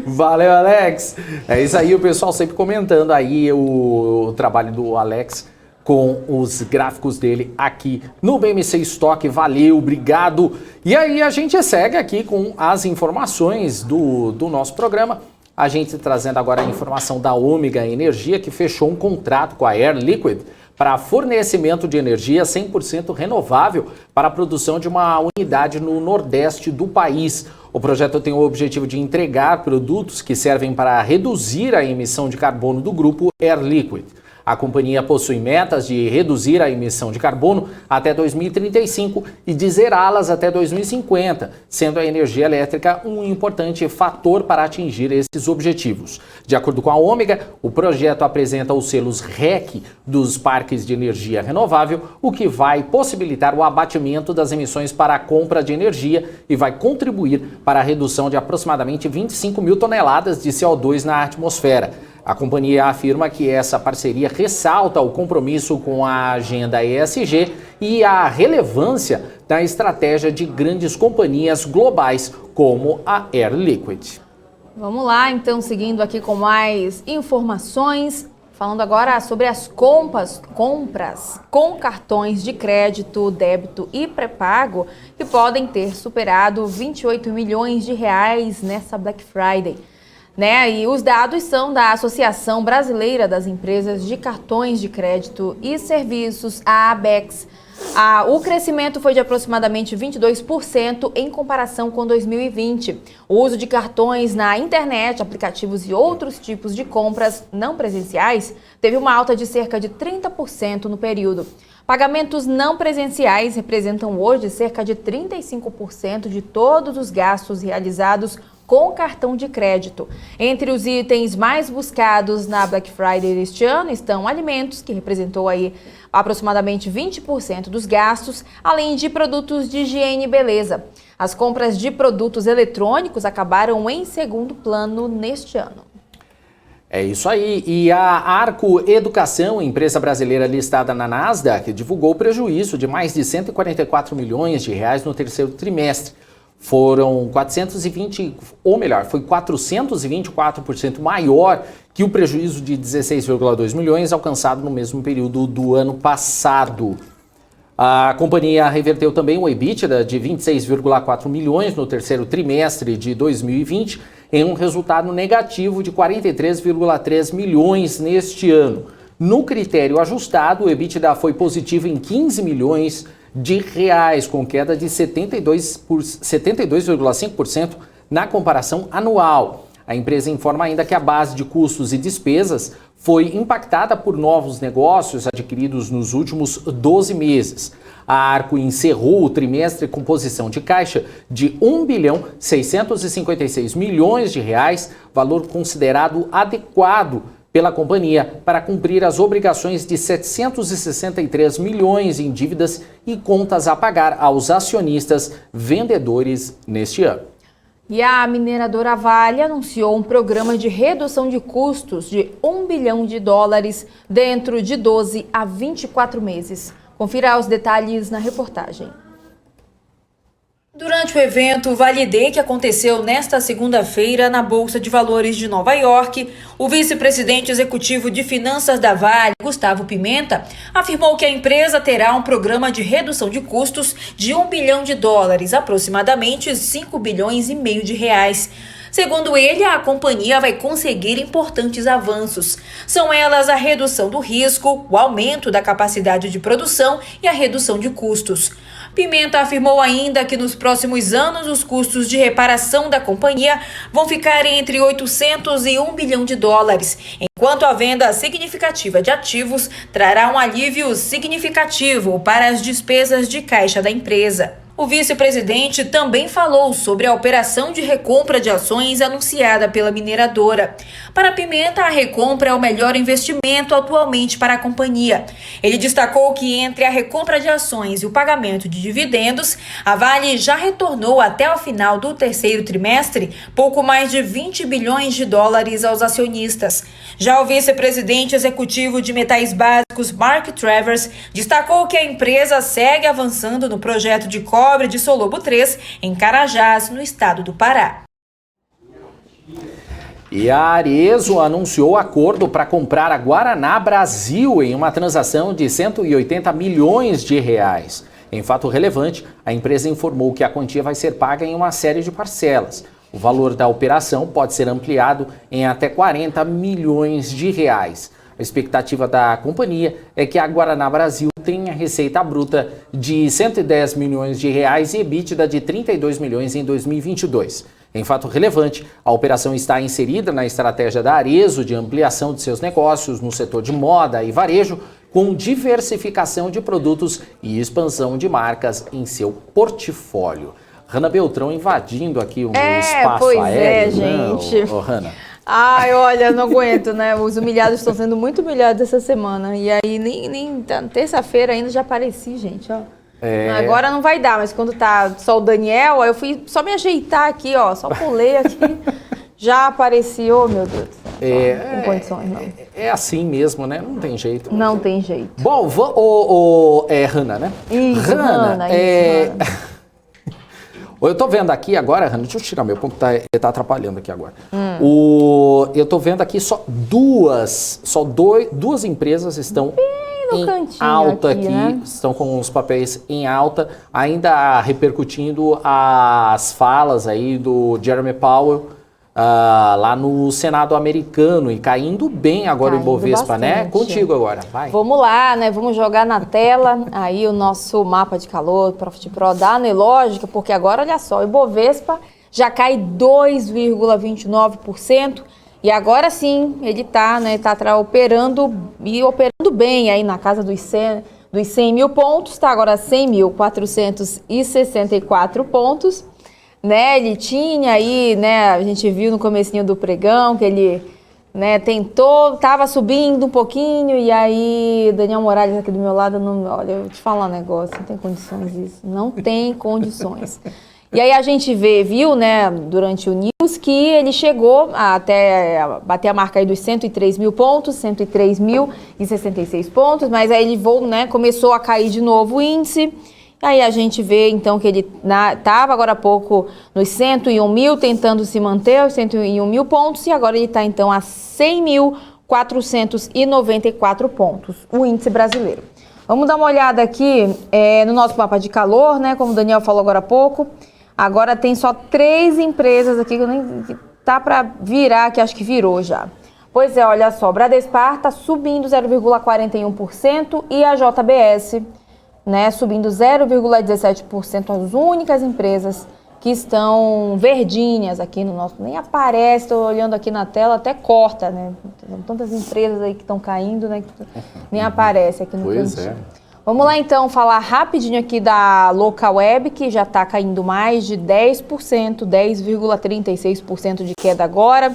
Valeu, Alex. É isso aí, o pessoal sempre comentando aí o trabalho do Alex com os gráficos dele aqui no BMC Stock. Valeu, obrigado. E aí a gente segue aqui com as informações do nosso programa. A gente trazendo agora a informação da Ômega Energia, que fechou um contrato com a Air Liquide para fornecimento de energia 100% renovável para a produção de uma unidade no nordeste do país. O projeto tem o objetivo de entregar produtos que servem para reduzir a emissão de carbono do grupo Air Liquide. A companhia possui metas de reduzir a emissão de carbono até 2035 e de zerá-las até 2050, sendo a energia elétrica um importante fator para atingir esses objetivos. De acordo com a Ômega, o projeto apresenta os selos REC dos parques de energia renovável, o que vai possibilitar o abatimento das emissões para a compra de energia e vai contribuir para a redução de aproximadamente 25 mil toneladas de CO2 na atmosfera. A companhia afirma que essa parceria ressalta o compromisso com a agenda ESG e a relevância da estratégia de grandes companhias globais como a Air Liquide. Vamos lá, então, seguindo aqui com mais informações, falando agora sobre as compras com cartões de crédito, débito e pré-pago que podem ter superado 28 milhões de reais nessa Black Friday. Né? E os dados são da Associação Brasileira das Empresas de Cartões de Crédito e Serviços, a ABECS. O crescimento foi de aproximadamente 22% em comparação com 2020. O uso de cartões na internet, aplicativos e outros tipos de compras não presenciais teve uma alta de cerca de 30% no período. Pagamentos não presenciais representam hoje cerca de 35% de todos os gastos realizados com cartão de crédito. Entre os itens mais buscados na Black Friday deste ano estão alimentos, que representou aí aproximadamente 20% dos gastos, além de produtos de higiene e beleza. As compras de produtos eletrônicos acabaram em segundo plano neste ano. É isso aí. E a Arco Educação, empresa brasileira listada na Nasdaq, divulgou prejuízo de mais de 144 milhões de reais no terceiro trimestre. foram 424% maior que o prejuízo de 16,2 milhões alcançado no mesmo período do ano passado. A companhia reverteu também o EBITDA de 26,4 milhões no terceiro trimestre de 2020 em um resultado negativo de 43,3 milhões neste ano. No critério ajustado, o EBITDA foi positivo em 15 milhões de reais, com queda de 72,5% na comparação anual. A empresa informa ainda que a base de custos e despesas foi impactada por novos negócios adquiridos nos últimos 12 meses. A Arco encerrou o trimestre com posição de caixa de 1,656 bilhões de reais, valor considerado adequado pela companhia para cumprir as obrigações de 763 milhões em dívidas e contas a pagar aos acionistas vendedores neste ano. E a mineradora Vale anunciou um programa de redução de custos de $1 bilhão dentro de 12 a 24 meses. Confira os detalhes na reportagem. Durante o evento Vale Day, que aconteceu nesta segunda-feira na Bolsa de Valores de Nova York, o vice-presidente executivo de finanças da Vale, Gustavo Pimenta, afirmou que a empresa terá um programa de redução de custos de $1 bilhão, aproximadamente 5,5 bilhões de reais. Segundo ele, a companhia vai conseguir importantes avanços. São elas a redução do risco, o aumento da capacidade de produção e a redução de custos. Pimenta afirmou ainda que nos próximos anos os custos de reparação da companhia vão ficar entre 800 e $1 bilhão, enquanto a venda significativa de ativos trará um alívio significativo para as despesas de caixa da empresa. O vice-presidente também falou sobre a operação de recompra de ações anunciada pela mineradora. Para a Pimenta, a recompra é o melhor investimento atualmente para a companhia. Ele destacou que entre a recompra de ações e o pagamento de dividendos, a Vale já retornou até o final do terceiro trimestre pouco mais de $20 bilhões aos acionistas. Já o vice-presidente executivo de metais básicos, Mark Travers, destacou que a empresa segue avançando no projeto de cobre de Salobo 3, em Carajás, no estado do Pará. E a Arezzo anunciou acordo para comprar a Guaraná Brasil em uma transação de 180 milhões de reais. Em fato relevante, a empresa informou que a quantia vai ser paga em uma série de parcelas. O valor da operação pode ser ampliado em até 40 milhões de reais. A expectativa da companhia é que a Guaraná Brasil tenha receita bruta de 110 milhões de reais e EBITDA de 32 milhões em 2022. Em fato relevante, a operação está inserida na estratégia da Arezzo de ampliação de seus negócios no setor de moda e varejo, com diversificação de produtos e expansão de marcas em seu portfólio. Hanna Beltrão invadindo aqui o espaço aéreo. Gente. Ô, Hanna. Ai, olha, não aguento, né? Os humilhados estão sendo muito humilhados essa semana. E aí, nem terça-feira ainda já apareci, gente, ó. Agora não vai dar, mas quando tá só o Daniel, aí eu fui só me ajeitar aqui, ó. Só pulei aqui, já apareci, oh meu Deus. Com condições, não. É assim mesmo, né? Não tem jeito. Não tem jeito. Bom, Hanna, né? Isso, Hanna. Eu tô vendo aqui agora, Hanna, deixa eu tirar meu ponto, ele tá atrapalhando aqui agora. Eu tô vendo aqui só duas empresas estão em alta aqui, né? Estão com os papéis em alta, ainda repercutindo as falas aí do Jeremy Powell lá no Senado americano e caindo bem agora o Ibovespa, né? Contigo agora, vai. Vamos lá, né? Vamos jogar na tela aí o nosso mapa de calor, Profit Pro da Anelógica, porque agora, olha só, o Ibovespa já cai 2,29%. E agora sim, ele tá operando bem aí na casa dos 100 mil pontos, tá agora 100.464 pontos, né? Ele tinha aí, né, a gente viu no comecinho do pregão que ele, né, tentou, tava subindo um pouquinho e aí Daniel Morales aqui do meu lado, olha, eu vou te falar um negócio, não tem condições isso, não tem condições. E aí a gente viu, né, durante o News, que ele chegou até bater a marca aí dos 103 mil pontos, 103.066 pontos, mas aí ele começou a cair de novo o índice. Aí a gente vê, então, que ele estava agora há pouco nos 101 mil, tentando se manter aos 101 mil pontos, e agora ele está, então, a 100.494 pontos, o índice brasileiro. Vamos dar uma olhada aqui no nosso mapa de calor, né? Como o Daniel falou agora há pouco. Agora tem só 3 empresas aqui que tá para virar, que acho que virou já. Pois é, olha só, Bradespar está subindo 0,41% e a JBS, né, subindo 0,17%, as únicas empresas que estão verdinhas aqui no nosso, nem aparece, estou olhando aqui na tela, até corta, né? Tem tantas empresas aí que estão caindo, né, que nem aparece aqui no cantinho. Vamos lá então falar rapidinho aqui da Locaweb, que já está caindo mais de 10%, 10,36% de queda agora.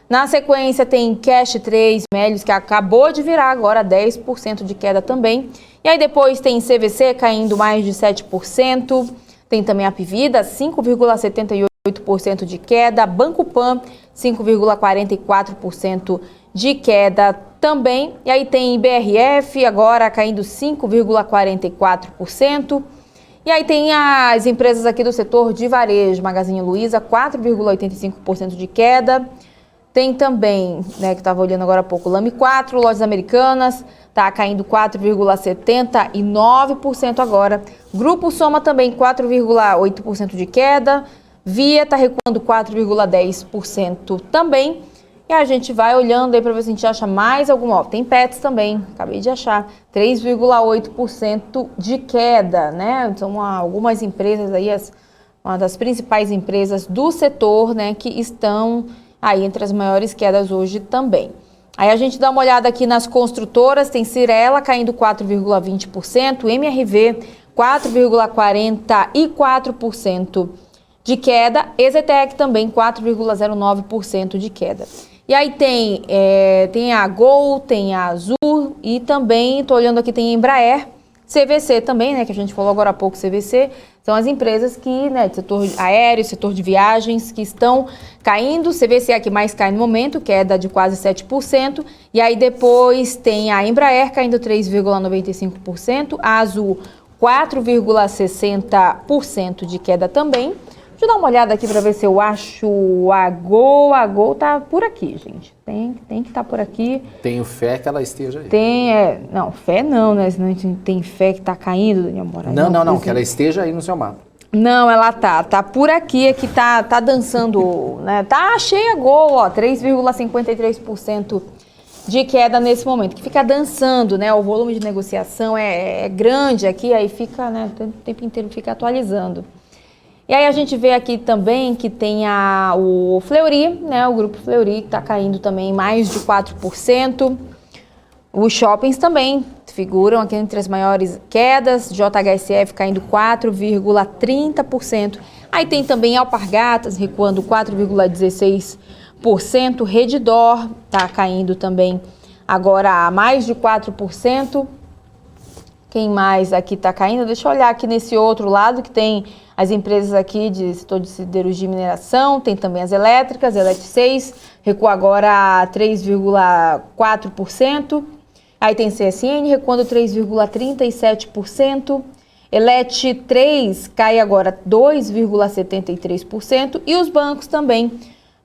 Na sequência tem Cash 3, Melios, que acabou de virar agora 10% de queda também. E aí depois tem CVC caindo mais de 7%. Tem também a Apvida, 5,78% de queda. Banco Pan, 5,44% de queda também. E aí tem BRF agora caindo 5,44%. E aí tem as empresas aqui do setor de varejo, Magazine Luiza, 4,85% de queda. Tem também, né, que estava olhando agora há pouco, Lame 4, Lojas Americanas, está caindo 4,79% agora. Grupo Soma também 4,8% de queda. Via está recuando 4,10% também. E a gente vai olhando aí para ver se a gente acha mais alguma. Ó, tem Pets também, acabei de achar, 3,8% de queda, né? São algumas empresas aí, uma das principais empresas do setor, né, que estão aí entre as maiores quedas hoje também. Aí a gente dá uma olhada aqui nas construtoras, tem Cyrela caindo 4,20%, MRV 4,44% de queda, EZTEC também 4,09% de queda. E aí tem a Gol, tem a Azul e também, estou olhando aqui, tem a Embraer, CVC também, né, que a gente falou agora há pouco, CVC, são as empresas que, né, de setor aéreo, setor de viagens, que estão caindo. CVC é a que mais cai no momento, queda de quase 7%. E aí depois tem a Embraer caindo 3,95%, a Azul 4,60% de queda também. Deixa eu dar uma olhada aqui para ver se eu acho a Gol. A Gol tá por aqui, gente. Tem que estar por aqui. Tenho fé que ela esteja aí. Não, fé não, né? Senão a gente tem fé que tá caindo, Daniel Moraes. Não, que ela esteja aí no seu mapa. Não, ela tá por aqui, é que tá dançando, né? Tá cheia a Gol, ó, 3,53% de queda nesse momento, que fica dançando, né? O volume de negociação é grande aqui, aí fica, né? O tempo inteiro fica atualizando. E aí a gente vê aqui também que tem o Fleury, né? O grupo Fleury que está caindo também mais de 4%. Os shoppings também figuram aqui entre as maiores quedas. JHSF caindo 4,30%. Aí tem também Alpargatas recuando 4,16%. Redditor está caindo também agora a mais de 4%. Quem mais aqui está caindo? Deixa eu olhar aqui nesse outro lado que tem as empresas aqui de setor de siderurgia e mineração, tem também as elétricas, Elet 6, recua agora 3,4%. Aí tem CSN recuando 3,37%. Elet 3 cai agora 2,73%. E os bancos também,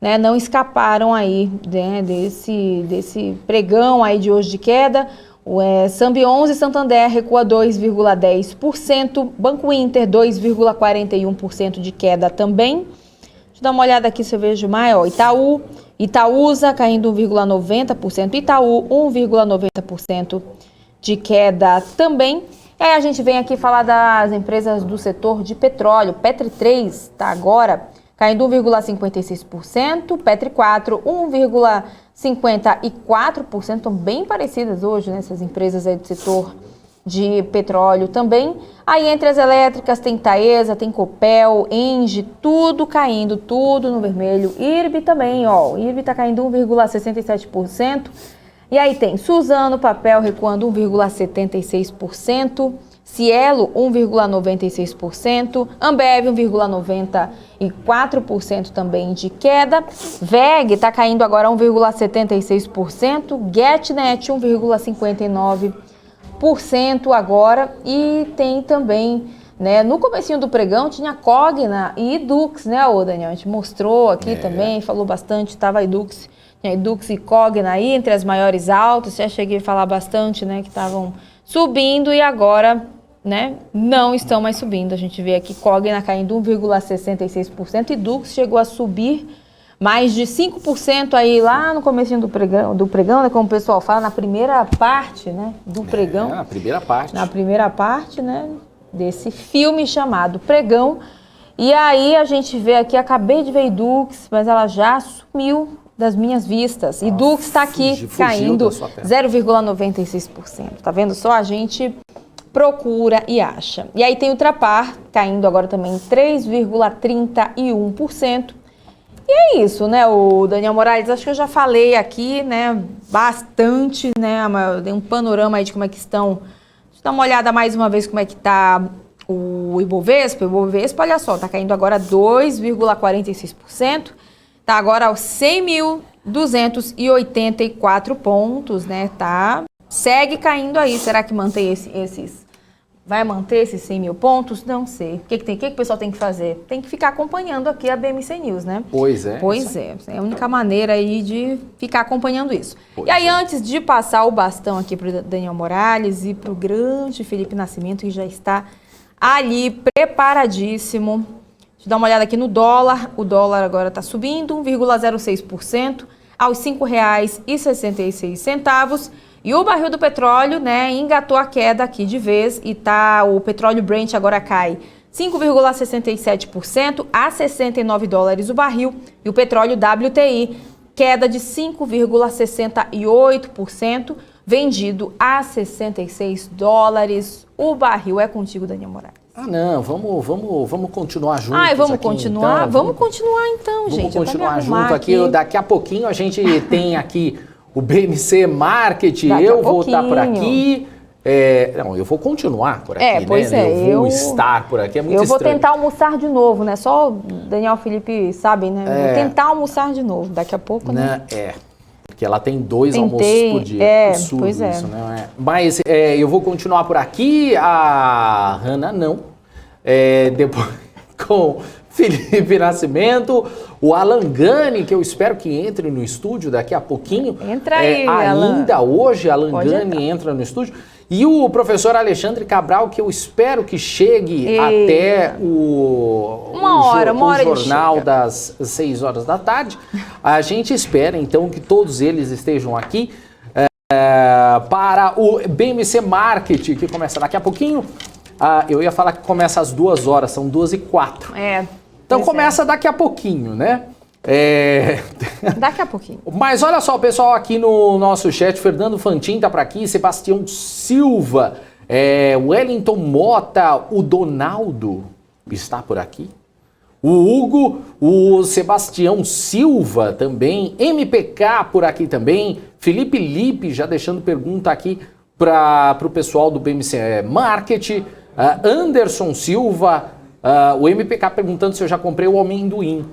né, não escaparam aí, né, desse pregão aí de hoje de queda. O Sambi 11 Santander recua 2,10%, Banco Inter 2,41% de queda também. Deixa eu dar uma olhada aqui se eu vejo mais, ó, Itaúsa caindo 1,90%, Itaú 1,90% de queda também. E aí a gente vem aqui falar das empresas do setor de petróleo. Petri 3 está agora caindo 1,56%, Petri 4 1,54%, estão bem parecidas hoje, né, essas empresas aí do setor de petróleo também. Aí entre as elétricas tem Taesa, tem Copel, Engie, tudo caindo, tudo no vermelho. IRB também, ó, IRB está caindo 1,67%. E aí tem Suzano Papel recuando 1,76%. Cielo 1,96%, Ambev 1,94% também de queda, VEG está caindo agora 1,76%, GetNet 1,59% agora e tem também né? No comecinho do pregão tinha Cogna e Dux, né, ô Daniel? A gente mostrou aqui também, falou bastante, tava a Dux e Cogna aí entre as maiores altas, já cheguei a falar bastante, né, que estavam subindo e agora, né, não estão mais subindo. A gente vê aqui Cogna caindo 1,66% e Dux chegou a subir mais de 5% aí lá no comecinho do pregão, né, como o pessoal fala, na primeira parte, né, do pregão. Na primeira parte. Na primeira parte, né, desse filme chamado Pregão. E aí a gente vê aqui, acabei de ver Dux, mas ela já sumiu das minhas vistas. E Dux está aqui caindo 0,96%. Tá vendo só? A gente procura e acha. E aí tem o Trapar caindo agora também 3,31%. E é isso, né, o Daniel Morales, acho que eu já falei aqui, né, bastante, né, dei um panorama aí de como é que estão. Deixa eu dar uma olhada mais uma vez como é que tá o Ibovespa. O Ibovespa, olha só, tá caindo agora 2,46%, tá agora aos 100.284 pontos, né, segue caindo aí. Será que mantém vai manter esses 100 mil pontos? Não sei. O que o pessoal tem que fazer? Tem que ficar acompanhando aqui a BMC News, né? Pois é. Pois é. É a única maneira aí de ficar acompanhando isso. E aí, antes de passar o bastão aqui para o Daniel Morales e para o grande Felipe Nascimento, que já está ali preparadíssimo. Deixa eu dar uma olhada aqui no dólar. O dólar agora está subindo 1,06% aos R$ 5,66. E o barril do petróleo, né, engatou a queda aqui de vez e o petróleo Brent agora cai 5,67% a $69 o barril. E o petróleo WTI queda de 5,68%, vendido a $66 o barril. É contigo, Daniel Morales. Não, vamos continuar juntos. Vamos aqui, continuar? Então. Vamos continuar então, gente. Vamos continuar junto aqui. Daqui a pouquinho a gente tem aqui o BMC Market. Eu vou estar por aqui. Não, eu vou continuar por aqui, pois né? é. Eu vou estar por aqui, é muito estranho. Eu vou tentar almoçar de novo, né? Só o Daniel e o Felipe sabem, né? Vou tentar almoçar de novo, daqui a pouco, né? Porque ela tem 2 almoços por dia. Absurdo pois é. Isso, né? Mas eu vou continuar por aqui, a Hanna não. Depois com Felipe Nascimento, o Alan Gani, que eu espero que entre no estúdio daqui a pouquinho. Entra aí, ainda Alan. Hoje, Alan Gani entra no estúdio. E o professor Alexandre Cabral, que eu espero que chegue até uma hora jornal das 6 horas da tarde. A gente espera, então, que todos eles estejam aqui para o BMC Market, que começa daqui a pouquinho. Eu ia falar que começa às 2 horas, são 2h04. Então começa daqui a pouquinho, né? Daqui a pouquinho. Mas olha só, pessoal, aqui no nosso chat, Fernando Fantin tá por aqui, Sebastião Silva, Wellington Mota, o Donaldo está por aqui, o Hugo, o Sebastião Silva também, MPK por aqui também, Felipe Lipe já deixando pergunta aqui para o pessoal do BMC Market, Anderson Silva, o MPK perguntando se eu já comprei o amendoim.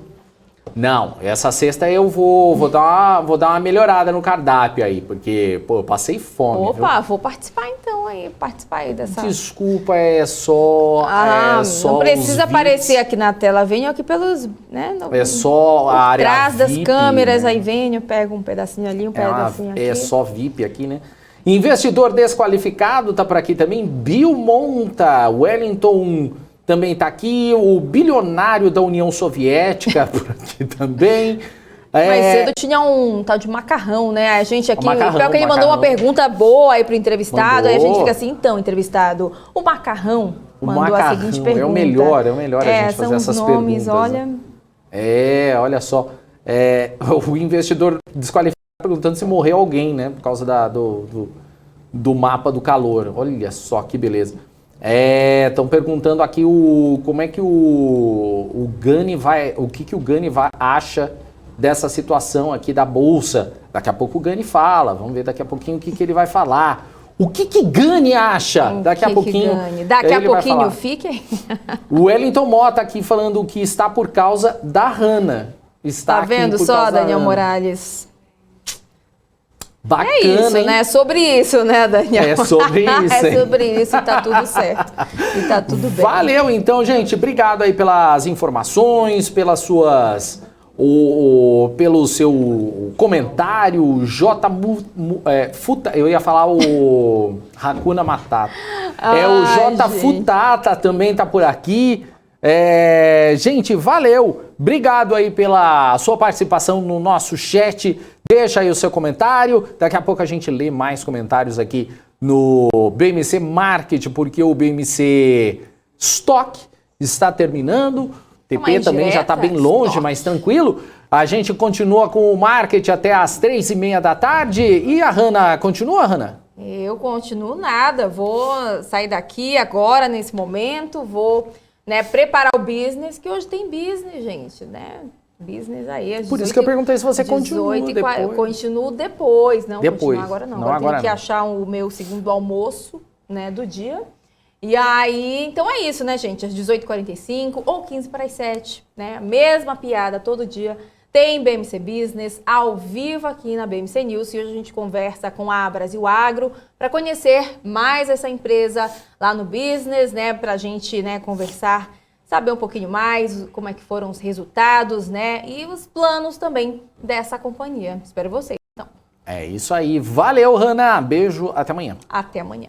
Não, essa sexta eu vou dar uma melhorada no cardápio aí, porque, eu passei fome. Opa, vou participar então aí, dessa... Desculpa, é só não precisa aparecer aqui na tela, venho aqui pelos, né? É só a área atrás das VIP, câmeras, né? aí venho, pego um pedacinho ali, um pedacinho aqui. É só VIP aqui, né? Investidor desqualificado tá por aqui também, Bill Monta, Wellington... Também está aqui o bilionário da União Soviética, por aqui também. Mais cedo tinha um tal de macarrão, né? A gente aqui, pior que ele mandou uma pergunta boa aí pro entrevistado, aí a gente fica assim, então, entrevistado, o macarrão mandou a seguinte pergunta. É o melhor a gente fazer essas perguntas. Olha... olha só, o investidor desqualificado perguntando se morreu alguém, né? Por causa do mapa do calor. Olha só que beleza. Estão perguntando aqui como é que o Gani vai, o que o Gani acha dessa situação aqui da Bolsa. Daqui a pouco o Gani fala, vamos ver daqui a pouquinho o que ele vai falar. O que Gani acha? Daqui a pouquinho. Daqui a pouquinho fique aí. O Wellington Mota aqui falando que está por causa da Hanna. Está vendo aqui por só, causa Daniel Morales? Bacana, é isso, hein? né? É sobre isso, né, Daniel? É sobre isso, hein? É sobre isso e tá tudo certo. E tá tudo bem. Valeu, então, gente. Obrigado aí pelas informações, pelas suas... pelo seu comentário, Futa, eu ia falar o Hakuna Matata. O J Futata também tá por aqui. Gente, valeu. Obrigado aí pela sua participação no nosso chat. Deixa aí o seu comentário. Daqui a pouco a gente lê mais comentários aqui no BMC Market, porque o BMC Stock está terminando. TP também já está bem longe, mas tranquilo. A gente continua com o market até às 3h30 da tarde. E a Hanna, continua, Hanna? Eu continuo nada. Vou sair daqui agora, nesse momento. Vou preparar o business, que hoje tem business, gente, né? Business aí. Às 18, por isso que eu perguntei se você continua depois. Eu continuo depois. Não, depois. Continuo agora não. Não, agora tenho que não. achar o meu segundo almoço, né, do dia. E aí, então é isso, né, gente? Às 18h45 ou 15h07, né? Mesma piada todo dia. Tem BMC Business ao vivo aqui na BMC News. E hoje a gente conversa com a Brasil Agro para conhecer mais essa empresa lá no business, né? Para a gente, né, conversar, saber um pouquinho mais como é que foram os resultados, né? E os planos também dessa companhia. Espero vocês, então. É isso aí. Valeu, Hanna. Beijo. Até amanhã. Até amanhã.